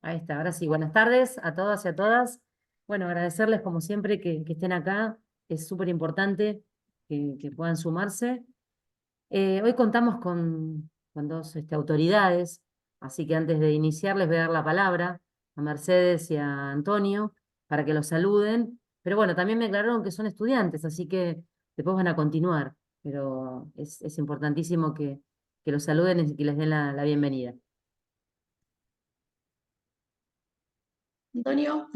Ahí está, ahora sí, buenas tardes a todas y a todas. Bueno, agradecerles como siempre que estén acá, es súper importante que puedan sumarse. Hoy contamos con dos autoridades, así que antes de iniciar les voy a dar la palabra a Mercedes y a Antonio para que los saluden. Pero bueno, también me aclararon que son estudiantes, así que después van a continuar, pero es importantísimo que los saluden y que les den la bienvenida. Antonio.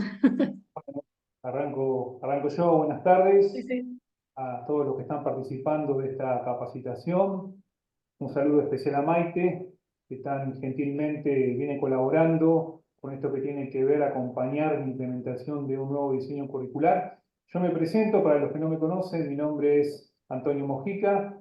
Arranco yo. Buenas Sí, tardes sí. a todos los que están participando de esta capacitación. Un saludo especial a Maite, que tan gentilmente viene colaborando con esto que tiene que ver acompañar la implementación de un nuevo diseño curricular. Yo me presento, para los que no me conocen, mi nombre es Antonio Mojica,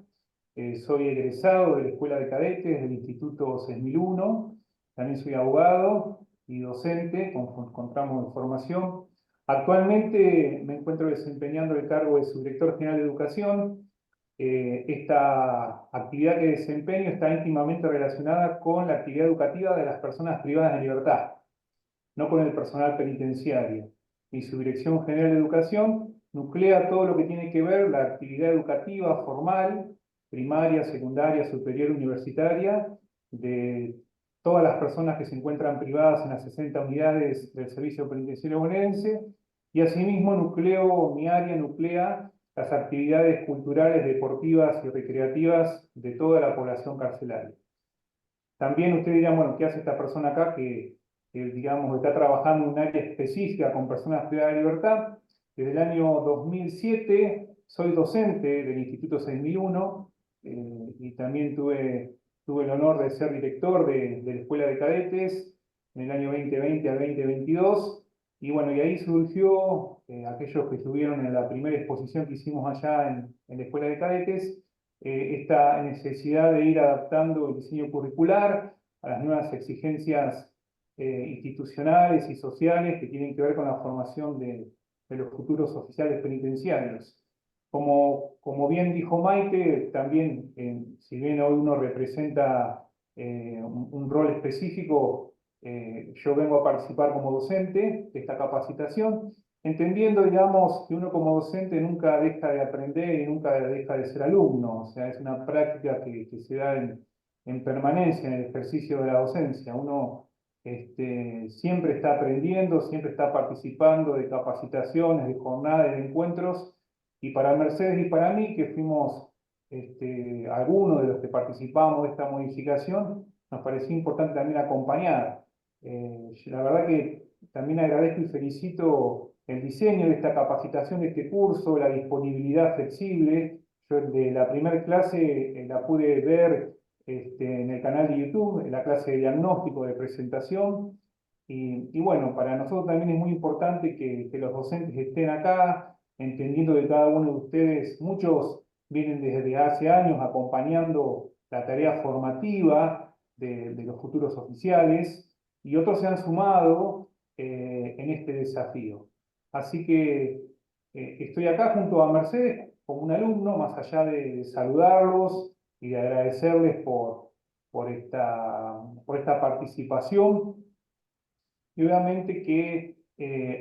soy egresado de la Escuela de Cadetes del Instituto 6001, también soy abogado y docente con tramo de formación. Actualmente me encuentro desempeñando el cargo de subdirector general de educación. Esta actividad que desempeño está íntimamente relacionada con la actividad educativa de las personas privadas de libertad, no con el personal penitenciario. Mi subdirección general de educación nuclea todo lo que tiene que ver la actividad educativa formal, primaria, secundaria, superior, universitaria, de todas las personas que se encuentran privadas en las 60 unidades del Servicio Penitenciario Bonaerense, y asimismo mi área nuclea las actividades culturales, deportivas y recreativas de toda la población carcelaria. También usted dirá, bueno, ¿qué hace esta persona acá digamos, está trabajando en un área específica con personas privadas de libertad? Desde el año 2007 soy docente del Instituto 6001 y también tuve el honor de ser director de la Escuela de Cadetes en el año 2020 al 2022. Y bueno, y ahí surgió, aquellos que estuvieron en la primera exposición que hicimos allá en la Escuela de Cadetes, esta necesidad de ir adaptando el diseño curricular a las nuevas exigencias institucionales y sociales que tienen que ver con la formación de los futuros oficiales penitenciarios. Como bien dijo Maite, también, si bien hoy uno representa un rol específico, yo vengo a participar como docente de esta capacitación, entendiendo, digamos, que uno como docente nunca deja de aprender y nunca deja de ser alumno. O sea, es una práctica que se da en permanencia en el ejercicio de la docencia. Uno siempre está aprendiendo, siempre está participando de capacitaciones, de jornadas, de encuentros, y para Mercedes y para mí, que fuimos algunos de los que participamos de esta modificación, nos parecía importante también acompañar. La verdad que también agradezco y felicito el diseño de esta capacitación, de este curso, la disponibilidad flexible. Yo de la primera clase la pude ver en el canal de YouTube, en la clase de diagnóstico, de presentación. Y bueno, para nosotros también es muy importante que los docentes estén acá, entendiendo que cada uno de ustedes, muchos vienen desde hace años acompañando la tarea formativa de los futuros oficiales, y otros se han sumado en este desafío. Así que estoy acá junto a Mercedes como un alumno, más allá de saludarlos y de agradecerles por esta participación. Y obviamente que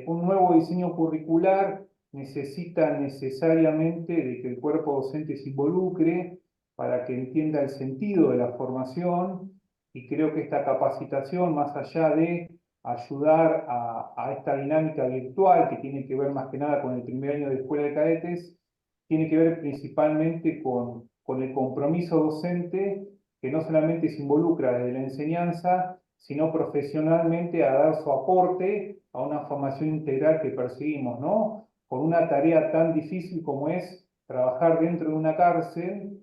un nuevo diseño curricular necesita necesariamente de que el cuerpo docente se involucre para que entienda el sentido de la formación, y creo que esta capacitación, más allá de ayudar a esta dinámica virtual que tiene que ver más que nada con el primer año de escuela de cadetes, tiene que ver principalmente con el compromiso docente, que no solamente se involucra desde la enseñanza, sino profesionalmente a dar su aporte a una formación integral que perseguimos, ¿no? Con una tarea tan difícil como es trabajar dentro de una cárcel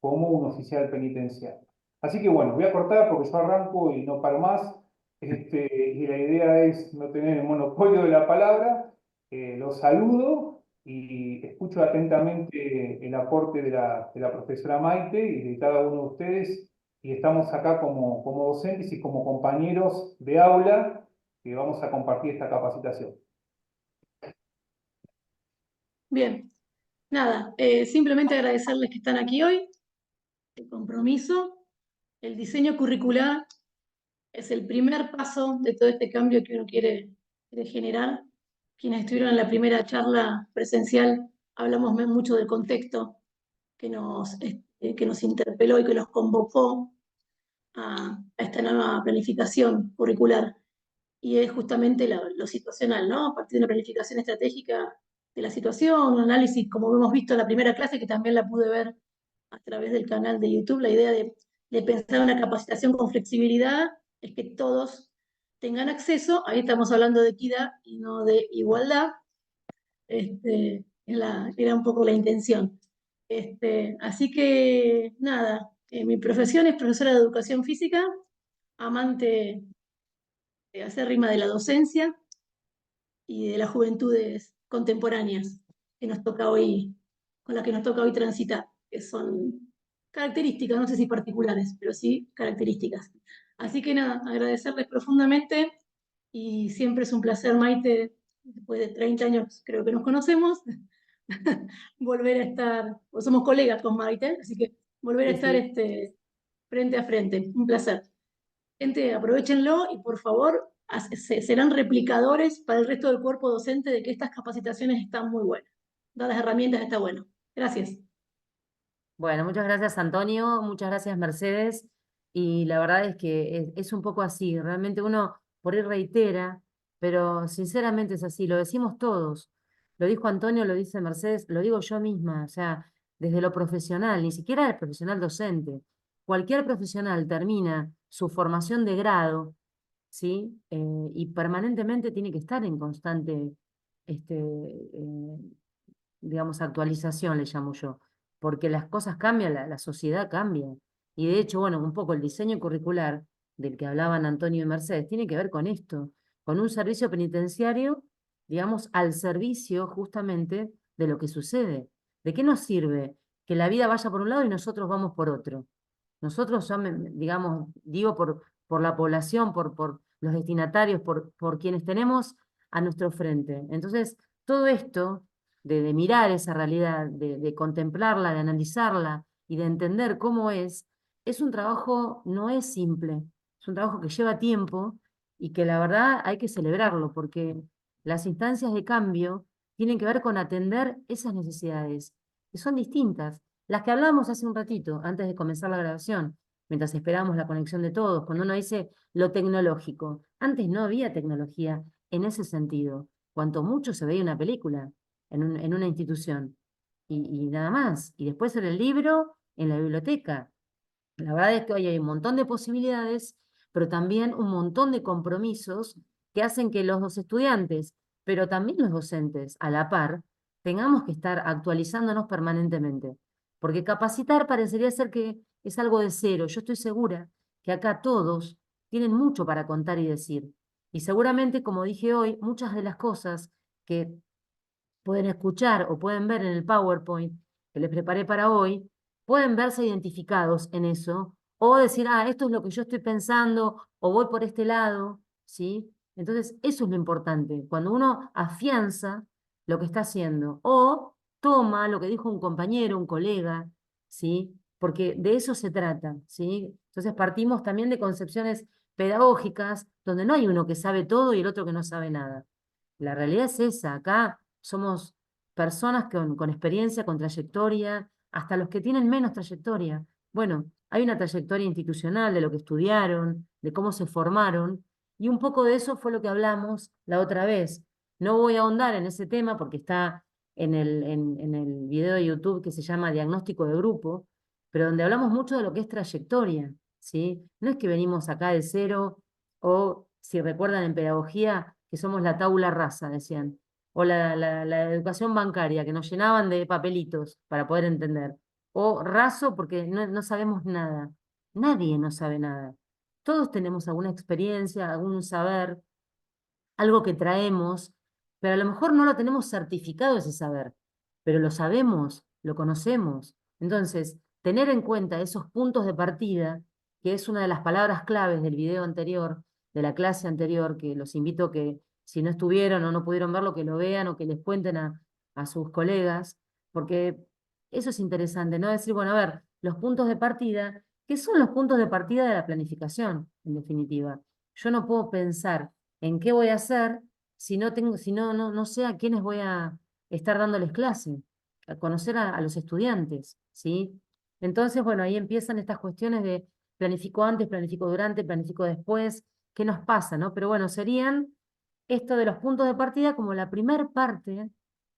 como un oficial penitenciario. Así que bueno, voy a cortar porque yo arranco y no paro más, y la idea es no tener el monopolio de la palabra. Los saludo y escucho atentamente el aporte de la profesora Maite y de cada uno de ustedes, y estamos acá como docentes y como compañeros de aula que vamos a compartir esta capacitación. Bien, nada, simplemente agradecerles que están aquí hoy, el compromiso, el diseño curricular es el primer paso de todo este cambio que uno quiere generar. Quienes estuvieron en la primera charla presencial, hablamos mucho del contexto que nos interpeló y que nos convocó a esta nueva planificación curricular. Y es justamente lo situacional, ¿no? A partir de una planificación estratégica de la situación, un análisis, como hemos visto en la primera clase, que también la pude ver a través del canal de YouTube, la idea de pensar una capacitación con flexibilidad es que todos tengan acceso, ahí estamos hablando de equidad y no de igualdad, era un poco la intención. Así que nada, mi profesión es profesora de educación física, amante acérrima de la docencia y de las juventudes contemporáneas que nos toca hoy, con las que nos toca hoy transitar, que son características, no sé si particulares, pero sí características. Así que nada, agradecerles profundamente y siempre es un placer, Maite, después de 30 años creo que nos conocemos, volver a estar, pues somos colegas con Maite, así que volver a Sí, estar sí. frente a frente, un placer. Gente, aprovechenlo y por favor serán replicadores para el resto del cuerpo docente de que estas capacitaciones están muy buenas. Dadas las herramientas está bueno. Gracias. Bueno, muchas gracias Antonio, muchas gracias Mercedes. Y la verdad es que es un poco así, realmente uno por ahí reitera, pero sinceramente es así, lo decimos todos. Lo dijo Antonio, lo dice Mercedes, lo digo yo misma, o sea, desde lo profesional, ni siquiera el profesional docente. Cualquier profesional termina su formación de grado, ¿sí? Y permanentemente tiene que estar en constante, digamos, actualización, le llamo yo, porque las cosas cambian, la sociedad cambia. Y de hecho, bueno, un poco el diseño curricular del que hablaban Antonio y Mercedes tiene que ver con esto, con un servicio penitenciario, digamos, al servicio justamente de lo que sucede. ¿De qué nos sirve que la vida vaya por un lado y nosotros vamos por otro? Nosotros, digamos, digo por la población, por los destinatarios, por quienes tenemos a nuestro frente. Entonces, todo esto de mirar esa realidad, de contemplarla, de analizarla y de entender cómo es un trabajo, no es simple, es un trabajo que lleva tiempo y que la verdad hay que celebrarlo porque las instancias de cambio tienen que ver con atender esas necesidades, que son distintas. Las que hablábamos hace un ratito, antes de comenzar la grabación, mientras esperábamos la conexión de todos, cuando uno dice lo tecnológico. Antes no había tecnología en ese sentido. Cuanto mucho se veía una película en una institución. Y nada más. Y después en el libro, en la biblioteca. La verdad es que hoy hay un montón de posibilidades, pero también un montón de compromisos que hacen que los estudiantes, pero también los docentes, a la par, tengamos que estar actualizándonos permanentemente. Porque capacitar parecería ser que es algo de cero. Yo estoy segura que acá todos tienen mucho para contar y decir. Y seguramente, como dije hoy, muchas de las cosas que pueden escuchar o pueden ver en el PowerPoint que les preparé para hoy, pueden verse identificados en eso o decir, ah, esto es lo que yo estoy pensando o voy por este lado, ¿sí? Entonces, eso es lo importante, cuando uno afianza lo que está haciendo o toma lo que dijo un compañero, un colega, ¿sí? Porque de eso se trata, ¿sí? Entonces partimos también de concepciones pedagógicas donde no hay uno que sabe todo y el otro que no sabe nada. La realidad es esa, acá somos personas con experiencia, con trayectoria, hasta los que tienen menos trayectoria. Bueno, hay una trayectoria institucional de lo que estudiaron, de cómo se formaron, y un poco de eso fue lo que hablamos la otra vez. No voy a ahondar en ese tema porque está en el video de YouTube que se llama Diagnóstico de Grupo, pero donde hablamos mucho de lo que es trayectoria, ¿sí? No es que venimos acá de cero o, si recuerdan en pedagogía, que somos la tabula rasa, decían, o la educación bancaria, que nos llenaban de papelitos para poder entender, o raso porque no sabemos nada. Nadie no sabe nada. Todos tenemos alguna experiencia, algún saber, algo que traemos, pero a lo mejor no lo tenemos certificado ese saber, pero lo sabemos, lo conocemos. Entonces, tener en cuenta esos puntos de partida, que es una de las palabras claves del video anterior, de la clase anterior, que los invito a que si no estuvieron o no pudieron verlo, que lo vean o que les cuenten a sus colegas, porque eso es interesante, ¿no? Decir, bueno, a ver, los puntos de partida que son los puntos de partida de la planificación, en definitiva. Yo no puedo pensar en qué voy a hacer si no tengo, si no sé a quiénes voy a estar dándoles clase, a conocer a los estudiantes, ¿sí? Entonces, bueno, ahí empiezan estas cuestiones de planifico antes, planifico durante, planifico después, ¿qué nos pasa, no? Pero bueno, serían esto de los puntos de partida como la primer parte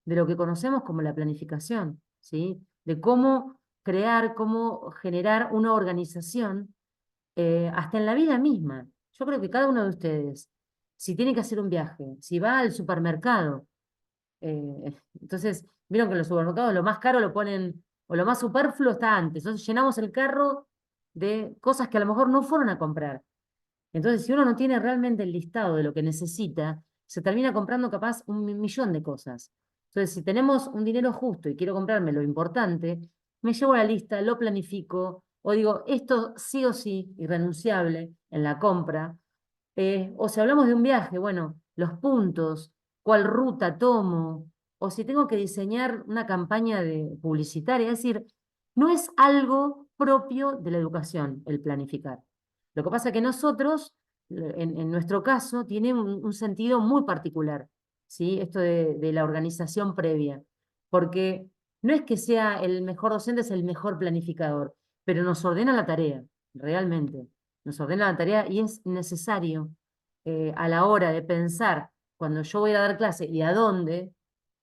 de lo que conocemos como la planificación, ¿sí? De cómo crear, cómo generar una organización, hasta en la vida misma. Yo creo que cada uno de ustedes, si tiene que hacer un viaje, si va al supermercado, entonces, vieron que en los supermercados lo más caro lo ponen, o lo más superfluo está antes. Entonces llenamos el carro de cosas que a lo mejor no fueron a comprar. Entonces, si uno no tiene realmente el listado de lo que necesita, se termina comprando capaz un millón de cosas. Entonces, si tenemos un dinero justo y quiero comprarme lo importante, me llevo la lista, lo planifico, o digo, esto sí o sí, irrenunciable en la compra. O si hablamos de un viaje, bueno, los puntos, cuál ruta tomo, o si tengo que diseñar una campaña publicitaria. Es decir, no es algo propio de la educación el planificar. Lo que pasa es que nosotros, en nuestro caso, tiene un sentido muy particular, ¿sí? Esto de la organización previa, porque no es que sea el mejor docente, es el mejor planificador, pero nos ordena la tarea, realmente. Nos ordena la tarea y es necesario, a la hora de pensar cuando yo voy a dar clase y a dónde,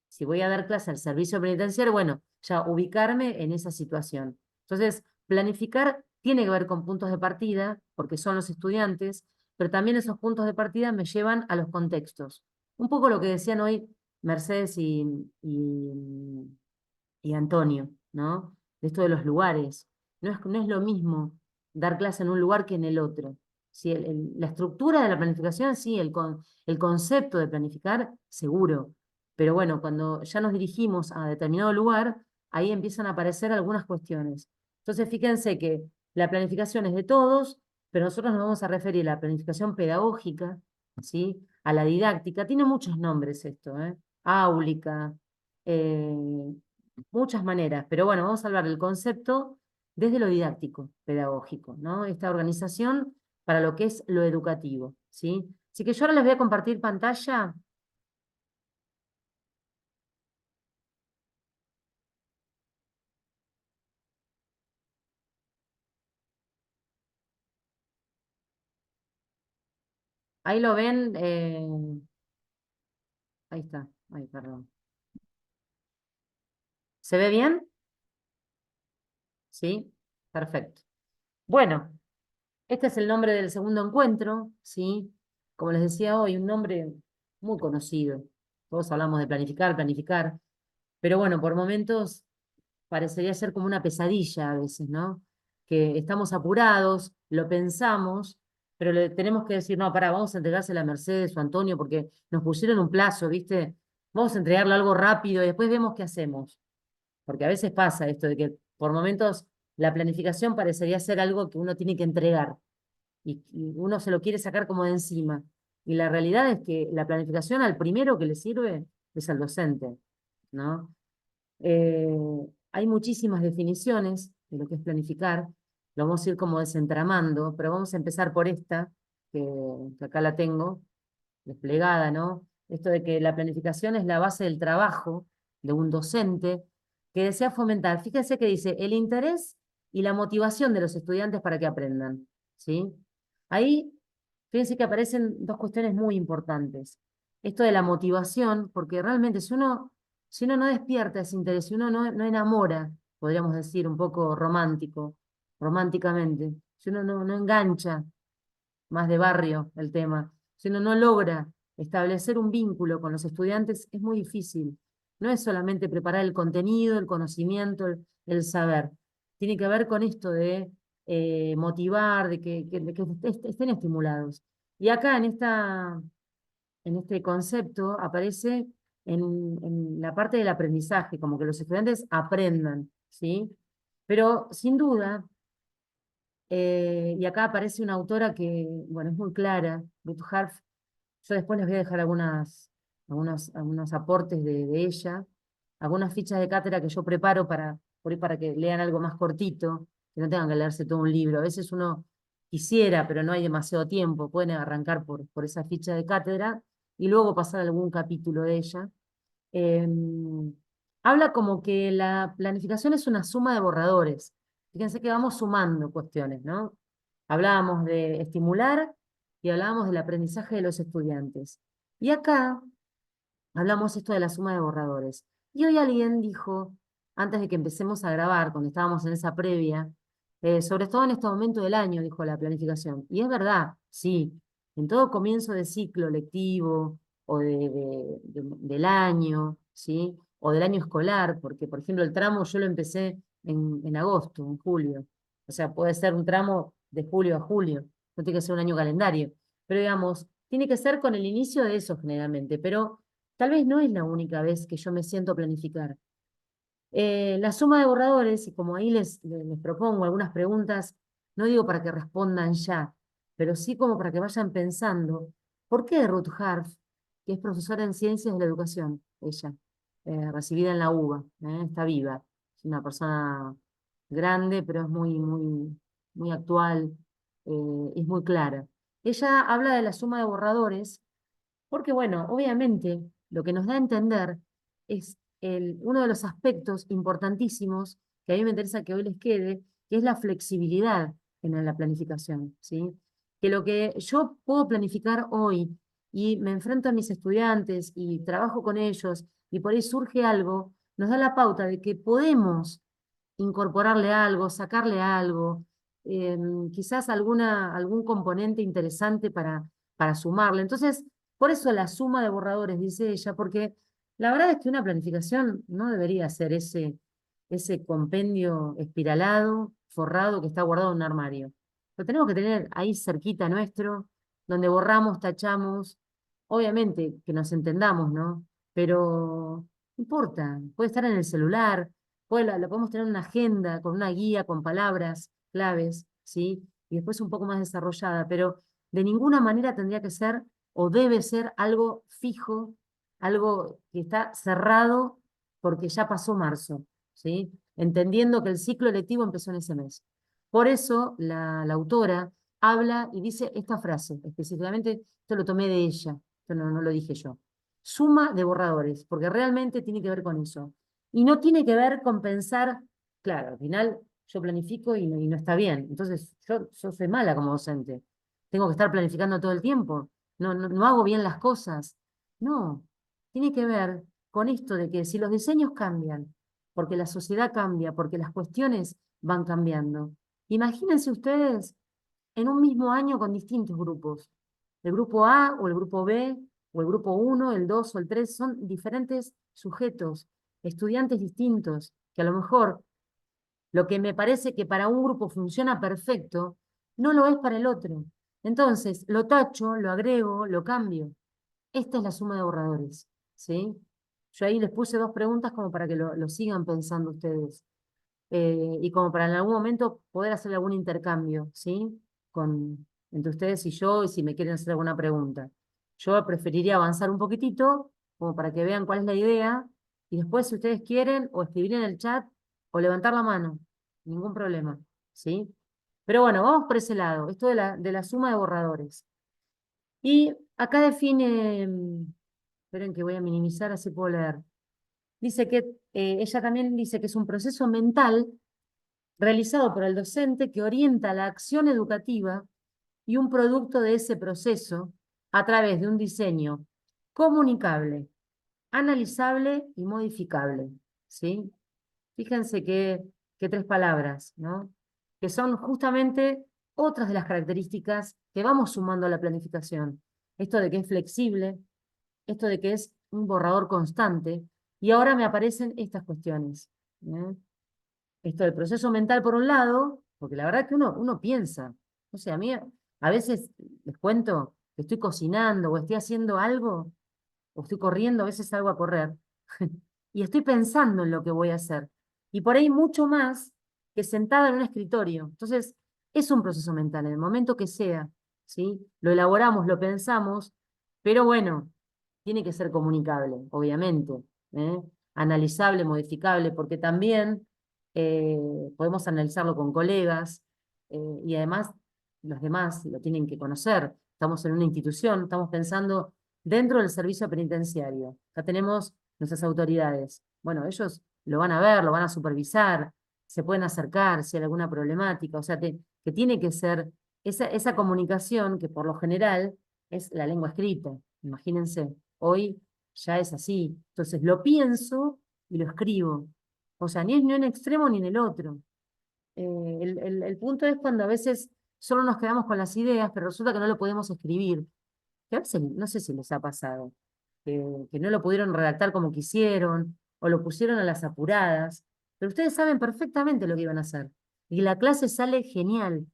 si voy a dar clase al servicio penitenciario, bueno, ya ubicarme en esa situación. Entonces, planificar tiene que ver con puntos de partida, porque son los estudiantes, pero también esos puntos de partida me llevan a los contextos. Un poco lo que decían hoy Mercedes y Antonio, ¿no? De esto de los lugares. No es lo mismo dar clase en un lugar que en el otro. Sí, la estructura de la planificación, sí, el concepto de planificar, seguro. Pero bueno, cuando ya nos dirigimos a determinado lugar, ahí empiezan a aparecer algunas cuestiones. Entonces, fíjense que la planificación es de todos, pero nosotros nos vamos a referir a la planificación pedagógica, ¿sí? A la didáctica. Tiene muchos nombres esto, ¿eh? Áulica, eh, muchas maneras, pero bueno, vamos a hablar del concepto desde lo didáctico, pedagógico, ¿no? Esta organización para lo que es lo educativo, ¿sí? Así que yo ahora les voy a compartir pantalla. Ahí lo ven, ahí está, ay, perdón. ¿Se ve bien? ¿Sí? Perfecto. Bueno, este es el nombre del segundo encuentro, ¿sí? Como les decía hoy, un nombre muy conocido. Todos hablamos de planificar, planificar, pero bueno, por momentos parecería ser como una pesadilla a veces, ¿no? Que estamos apurados, lo pensamos, pero le tenemos que decir, no, pará, vamos a entregársela a Mercedes o a Antonio porque nos pusieron un plazo, ¿viste? Vamos a entregarle algo rápido y después vemos qué hacemos. Porque a veces pasa esto de que por momentos la planificación parecería ser algo que uno tiene que entregar y uno se lo quiere sacar como de encima. Y la realidad es que la planificación al primero que le sirve es al docente, ¿no? Eh, Hay muchísimas definiciones de lo que es planificar, lo vamos a ir como desentramando, pero vamos a empezar por esta, que, que acá la tengo, desplegada, ¿no? Esto de que la planificación es la base del trabajo de un docente que desea fomentar, fíjense que dice, el interés y la motivación de los estudiantes para que aprendan, ¿sí? Ahí, fíjense que aparecen dos cuestiones muy importantes. Esto de la motivación, porque realmente si uno no despierta ese interés, si uno no enamora, podríamos decir un poco románticamente, si uno no engancha más de barrio el tema. Si uno no logra establecer un vínculo con los estudiantes, es muy difícil. No es solamente preparar el contenido, el conocimiento, el saber. Tiene que ver con esto de motivar, de que estén estimulados. Y acá en este concepto aparece en la parte del aprendizaje, como que los estudiantes aprendan, ¿sí? Pero sin duda, y acá aparece una autora que, bueno, es muy clara, Ruth Harf. Yo después les voy a dejar algunos aportes de ella, algunas fichas de cátedra que yo preparo por ahí para que lean algo más cortito. que no tengan que leerse todo un libro. A veces uno quisiera, pero no hay demasiado tiempo. Pueden arrancar por esa ficha de cátedra y luego pasar a algún capítulo de ella. Habla como que la planificación es una suma de borradores. Fíjense que vamos sumando cuestiones, ¿no? Hablábamos de estimular y hablábamos del aprendizaje de los estudiantes. Y acá hablamos esto de la suma de borradores. Y hoy alguien dijo, antes de que empecemos a grabar, cuando estábamos en esa previa, sobre todo en este momento del año, dijo la planificación. Y es verdad, sí, en todo comienzo de ciclo lectivo o del año, ¿sí? O del año escolar, porque por ejemplo el tramo yo lo empecé en agosto, en julio. O sea, puede ser un tramo de julio a julio, no tiene que ser un año calendario. Pero digamos, tiene que ser con el inicio de eso generalmente, pero tal vez no es la única vez que yo me siento a planificar. La suma de borradores, y como ahí les propongo algunas preguntas, no digo para que respondan ya, pero sí como para que vayan pensando, ¿por qué Ruth Harf, que es profesora en Ciencias de la Educación, ella, recibida en la UBA, está viva, es una persona grande, pero es muy actual, es muy clara. Ella habla de la suma de borradores porque, bueno, obviamente lo que nos da a entender es uno de los aspectos importantísimos que a mí me interesa que hoy les quede, que es la flexibilidad en la planificación, ¿sí? Que lo que yo puedo planificar hoy y me enfrento a mis estudiantes y trabajo con ellos y por ahí surge algo, nos da la pauta de que podemos incorporarle algo, sacarle algo, quizás algún componente interesante para sumarle. Entonces, por eso la suma de borradores, dice ella, porque la verdad es que una planificación no debería ser ese compendio espiralado, forrado, que está guardado en un armario. Lo tenemos que tener ahí cerquita nuestro, donde borramos, tachamos, obviamente que nos entendamos, ¿no? Pero no importa, puede estar en el celular, lo podemos tener en una agenda, con una guía, con palabras claves, ¿sí? Y después un poco más desarrollada, pero de ninguna manera tendría que ser o debe ser algo fijo, algo que está cerrado porque ya pasó marzo, ¿sí? Entendiendo que el ciclo lectivo empezó en ese mes. Por eso la autora habla y dice esta frase, específicamente, esto lo tomé de ella, esto no lo dije yo. Suma de borradores, porque realmente tiene que ver con eso. Y no tiene que ver con pensar, claro, al final yo planifico y no está bien. Entonces, yo soy mala como docente. Tengo que estar planificando todo el tiempo. No hago bien las cosas. No, tiene que ver con esto de que si los diseños cambian, porque la sociedad cambia, porque las cuestiones van cambiando. Imagínense ustedes en un mismo año con distintos grupos. El grupo A o el grupo B o el grupo 1, el 2 o el 3 son diferentes sujetos, estudiantes distintos, que a lo mejor lo que me parece que para un grupo funciona perfecto, no lo es para el otro. Entonces, lo tacho, lo agrego, lo cambio. Esta es la suma de borradores, ¿sí? Yo ahí les puse dos preguntas como para que lo sigan pensando ustedes. Y como para en algún momento poder hacer algún intercambio, ¿sí? Entre ustedes y yo, y si me quieren hacer alguna pregunta. Yo preferiría avanzar un poquitito, como para que vean cuál es la idea, y después, si ustedes quieren, o escribir en el chat, o levantar la mano, ningún problema, ¿sí? Pero bueno, vamos por ese lado, esto de la suma de borradores. Y acá define, esperen que voy a minimizar, así puedo leer. Dice que, ella también dice que es un proceso mental realizado por el docente que orienta la acción educativa y un producto de ese proceso a través de un diseño comunicable, analizable y modificable, ¿sí? Fíjense que tres palabras, ¿no? Que son justamente otras de las características que vamos sumando a la planificación. Esto de que es flexible, esto de que es un borrador constante, y ahora me aparecen estas cuestiones. Esto del proceso mental por un lado, porque la verdad que uno piensa, o sea, a mí a veces les cuento que estoy cocinando o estoy haciendo algo, o estoy corriendo, a veces salgo a correr, y estoy pensando en lo que voy a hacer. Y por ahí mucho más que sentada en un escritorio. Entonces, es un proceso mental, en el momento que sea, ¿sí? Lo elaboramos, lo pensamos, pero bueno, tiene que ser comunicable, obviamente, ¿eh? Analizable, modificable, porque también podemos analizarlo con colegas, y además los demás lo tienen que conocer. Estamos en una institución, estamos pensando dentro del servicio penitenciario. Ya tenemos nuestras autoridades. Bueno, ellos lo van a ver, lo van a supervisar, se pueden acercar si hay alguna problemática. O sea, que tiene que ser esa comunicación que por lo general es la lengua escrita. Imagínense, hoy ya es así. Entonces lo pienso y lo escribo. O sea, ni en un extremo ni en el otro. El punto es cuando a veces solo nos quedamos con las ideas, pero resulta que no lo podemos escribir. Que a veces, no sé si les ha pasado, que no lo pudieron redactar como quisieron, o lo pusieron a las apuradas, pero ustedes saben perfectamente lo que iban a hacer. Y la clase sale genial,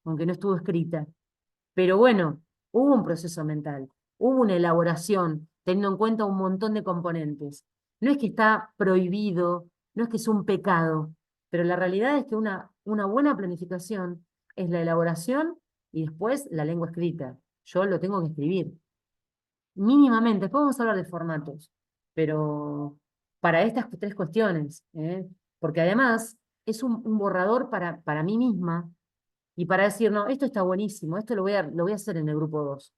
aunque no estuvo escrita. Pero bueno, hubo un proceso mental, hubo una elaboración, teniendo en cuenta un montón de componentes. No es que está prohibido, no es que es un pecado, pero la realidad es que una buena planificación es la elaboración y después la lengua escrita. Yo lo tengo que escribir, mínimamente. Después vamos a hablar de formatos, pero para estas tres cuestiones, ¿eh? Porque además es un borrador para mí misma y para decir, no, esto está buenísimo, esto lo voy a hacer en el grupo 2.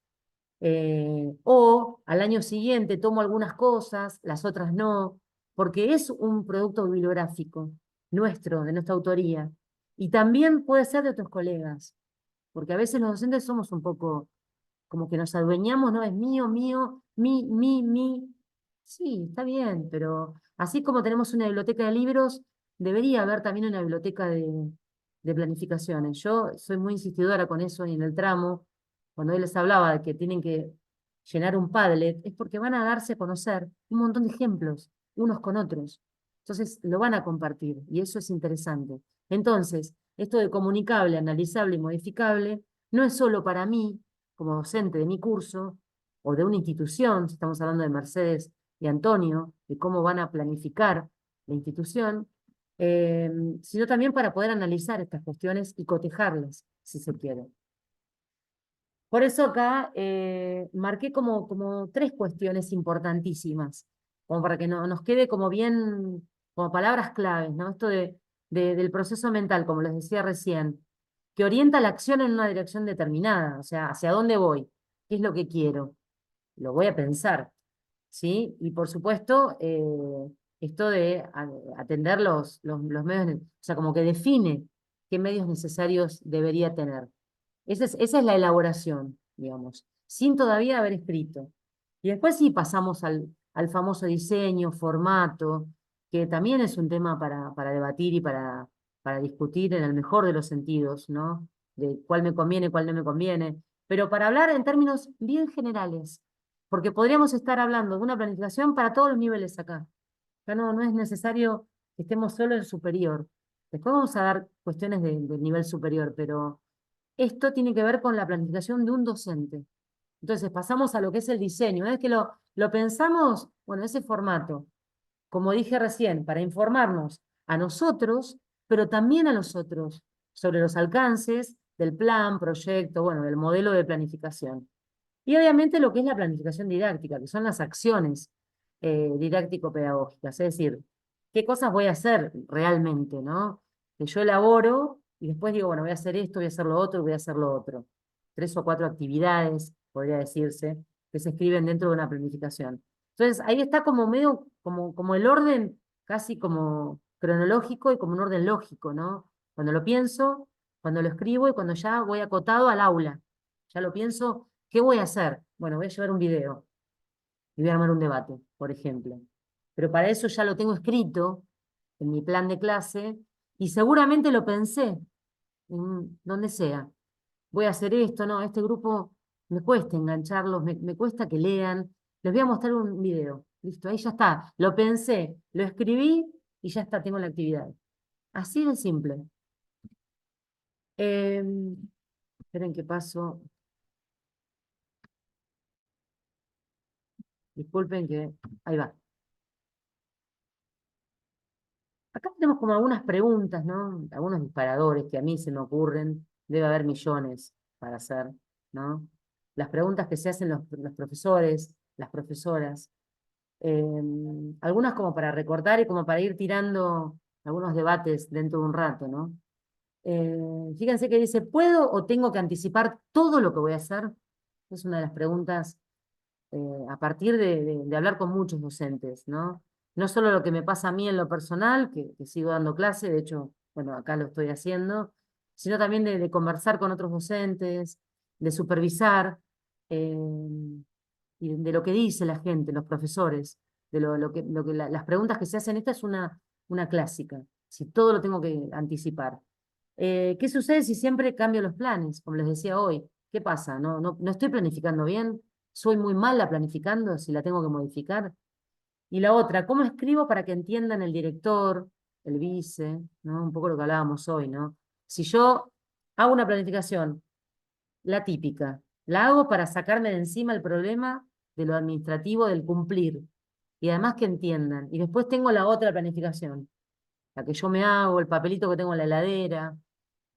O al año siguiente tomo algunas cosas, las otras no, porque es un producto bibliográfico nuestro, de nuestra autoría. Y también puede ser de otros colegas, porque a veces los docentes somos un poco como que nos adueñamos, ¿no? Es mío, mío, mi. Sí, está bien, pero así como tenemos una biblioteca de libros, debería haber también una biblioteca de planificaciones. Yo soy muy insistidora con eso y en el tramo, cuando él les hablaba de que tienen que llenar un Padlet, es porque van a darse a conocer un montón de ejemplos, unos con otros. Entonces lo van a compartir y eso es interesante. Entonces, esto de comunicable, analizable y modificable no es solo para mí, como docente de mi curso, o de una institución, si estamos hablando de Mercedes y Antonio, de cómo van a planificar la institución, eh, sino también para poder analizar estas cuestiones y cotejarlas, si se quiere. Por eso acá marqué como tres cuestiones importantísimas, como para que no, nos quede como bien, como palabras claves, ¿no? Esto del proceso mental, como les decía recién, que orienta la acción en una dirección determinada, o sea, ¿hacia dónde voy? ¿Qué es lo que quiero? Lo voy a pensar, ¿sí? Y por supuesto, esto de atender los medios, o sea, como que define qué medios necesarios debería tener. Esa es la elaboración, digamos, sin todavía haber escrito. Y después sí pasamos al famoso diseño, formato, que también es un tema para debatir y para discutir en el mejor de los sentidos, ¿no? De cuál me conviene, cuál no me conviene, pero para hablar en términos bien generales, porque podríamos estar hablando de una planificación para todos los niveles acá. Ya no es necesario que estemos solo en superior. Después vamos a dar cuestiones del nivel superior, pero esto tiene que ver con la planificación de un docente. Entonces pasamos a lo que es el diseño. Una vez que lo pensamos, bueno, ese formato, como dije recién, para informarnos a nosotros, pero también a los otros, sobre los alcances del plan, proyecto, bueno, del modelo de planificación. Y obviamente lo que es la planificación didáctica, que son las acciones didáctico-pedagógicas, es decir, qué cosas voy a hacer realmente, ¿no? Que yo elaboro y después digo, bueno, voy a hacer esto, voy a hacer lo otro, voy a hacer lo otro. 3 o 4 actividades, podría decirse, que se escriben dentro de una planificación. Entonces, ahí está como medio, como el orden casi como cronológico y como un orden lógico, ¿no? Cuando lo pienso, cuando lo escribo y cuando ya voy acotado al aula. Ya lo pienso, ¿qué voy a hacer? Bueno, voy a llevar un video y voy a armar un debate, por ejemplo. Pero para eso ya lo tengo escrito en mi plan de clase y seguramente lo pensé en donde sea. Voy a hacer esto, ¿no? Este grupo me cuesta engancharlos, me cuesta que lean. Les voy a mostrar un video. Listo, ahí ya está. Lo pensé, lo escribí y ya está, tengo la actividad. Así de simple. Esperen que paso. Disculpen que... Ahí va. Acá tenemos como algunas preguntas, ¿no? Algunos disparadores que a mí se me ocurren. Debe haber millones para hacer, ¿no? Las preguntas que se hacen los profesores, las profesoras. Algunas como para recortar y como para ir tirando algunos debates dentro de un rato, ¿no? Fíjense que dice, ¿puedo o tengo que anticipar todo lo que voy a hacer? Es una de las preguntas a partir de hablar con muchos docentes, ¿no? No solo lo que me pasa a mí en lo personal, que sigo dando clase, de hecho, bueno, acá lo estoy haciendo, sino también de conversar con otros docentes, de supervisar, eh, y de lo que dice la gente, los profesores, de las preguntas que se hacen. Esta es una clásica, si todo lo tengo que anticipar. ¿Qué sucede si siempre cambio los planes? Como les decía hoy, ¿qué pasa? ¿No estoy planificando bien? ¿Soy muy mala planificando si la tengo que modificar? Y la otra, ¿cómo escribo para que entiendan el director, el vice, ¿no? Un poco lo que hablábamos hoy, ¿no? Si yo hago una planificación, la típica, la hago para sacarme de encima el problema de lo administrativo, del cumplir, y además que entiendan. Y después tengo la otra planificación, la que yo me hago, el papelito que tengo en la heladera,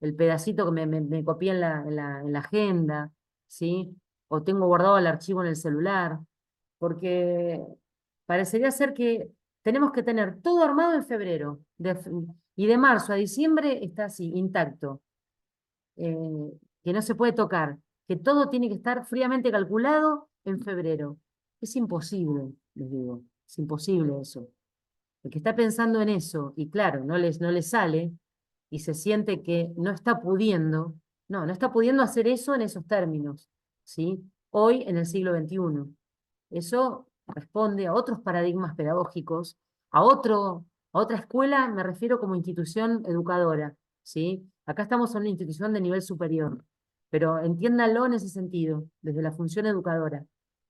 el pedacito que me copié en la agenda, ¿sí? O tengo guardado el archivo en el celular, porque parecería ser que tenemos que tener todo armado en febrero, y de marzo a diciembre está así, intacto, que no se puede tocar, que todo tiene que estar fríamente calculado en febrero. Es imposible, les digo, es imposible eso. El que está pensando en eso, y claro, no les sale, y se siente que no está pudiendo, no está pudiendo hacer eso en esos términos, ¿sí? Hoy, en el siglo XXI. Eso responde a otros paradigmas pedagógicos, a otra escuela, me refiero como institución educadora, ¿sí? Acá estamos en una institución de nivel superior, pero entiéndanlo en ese sentido, desde la función educadora.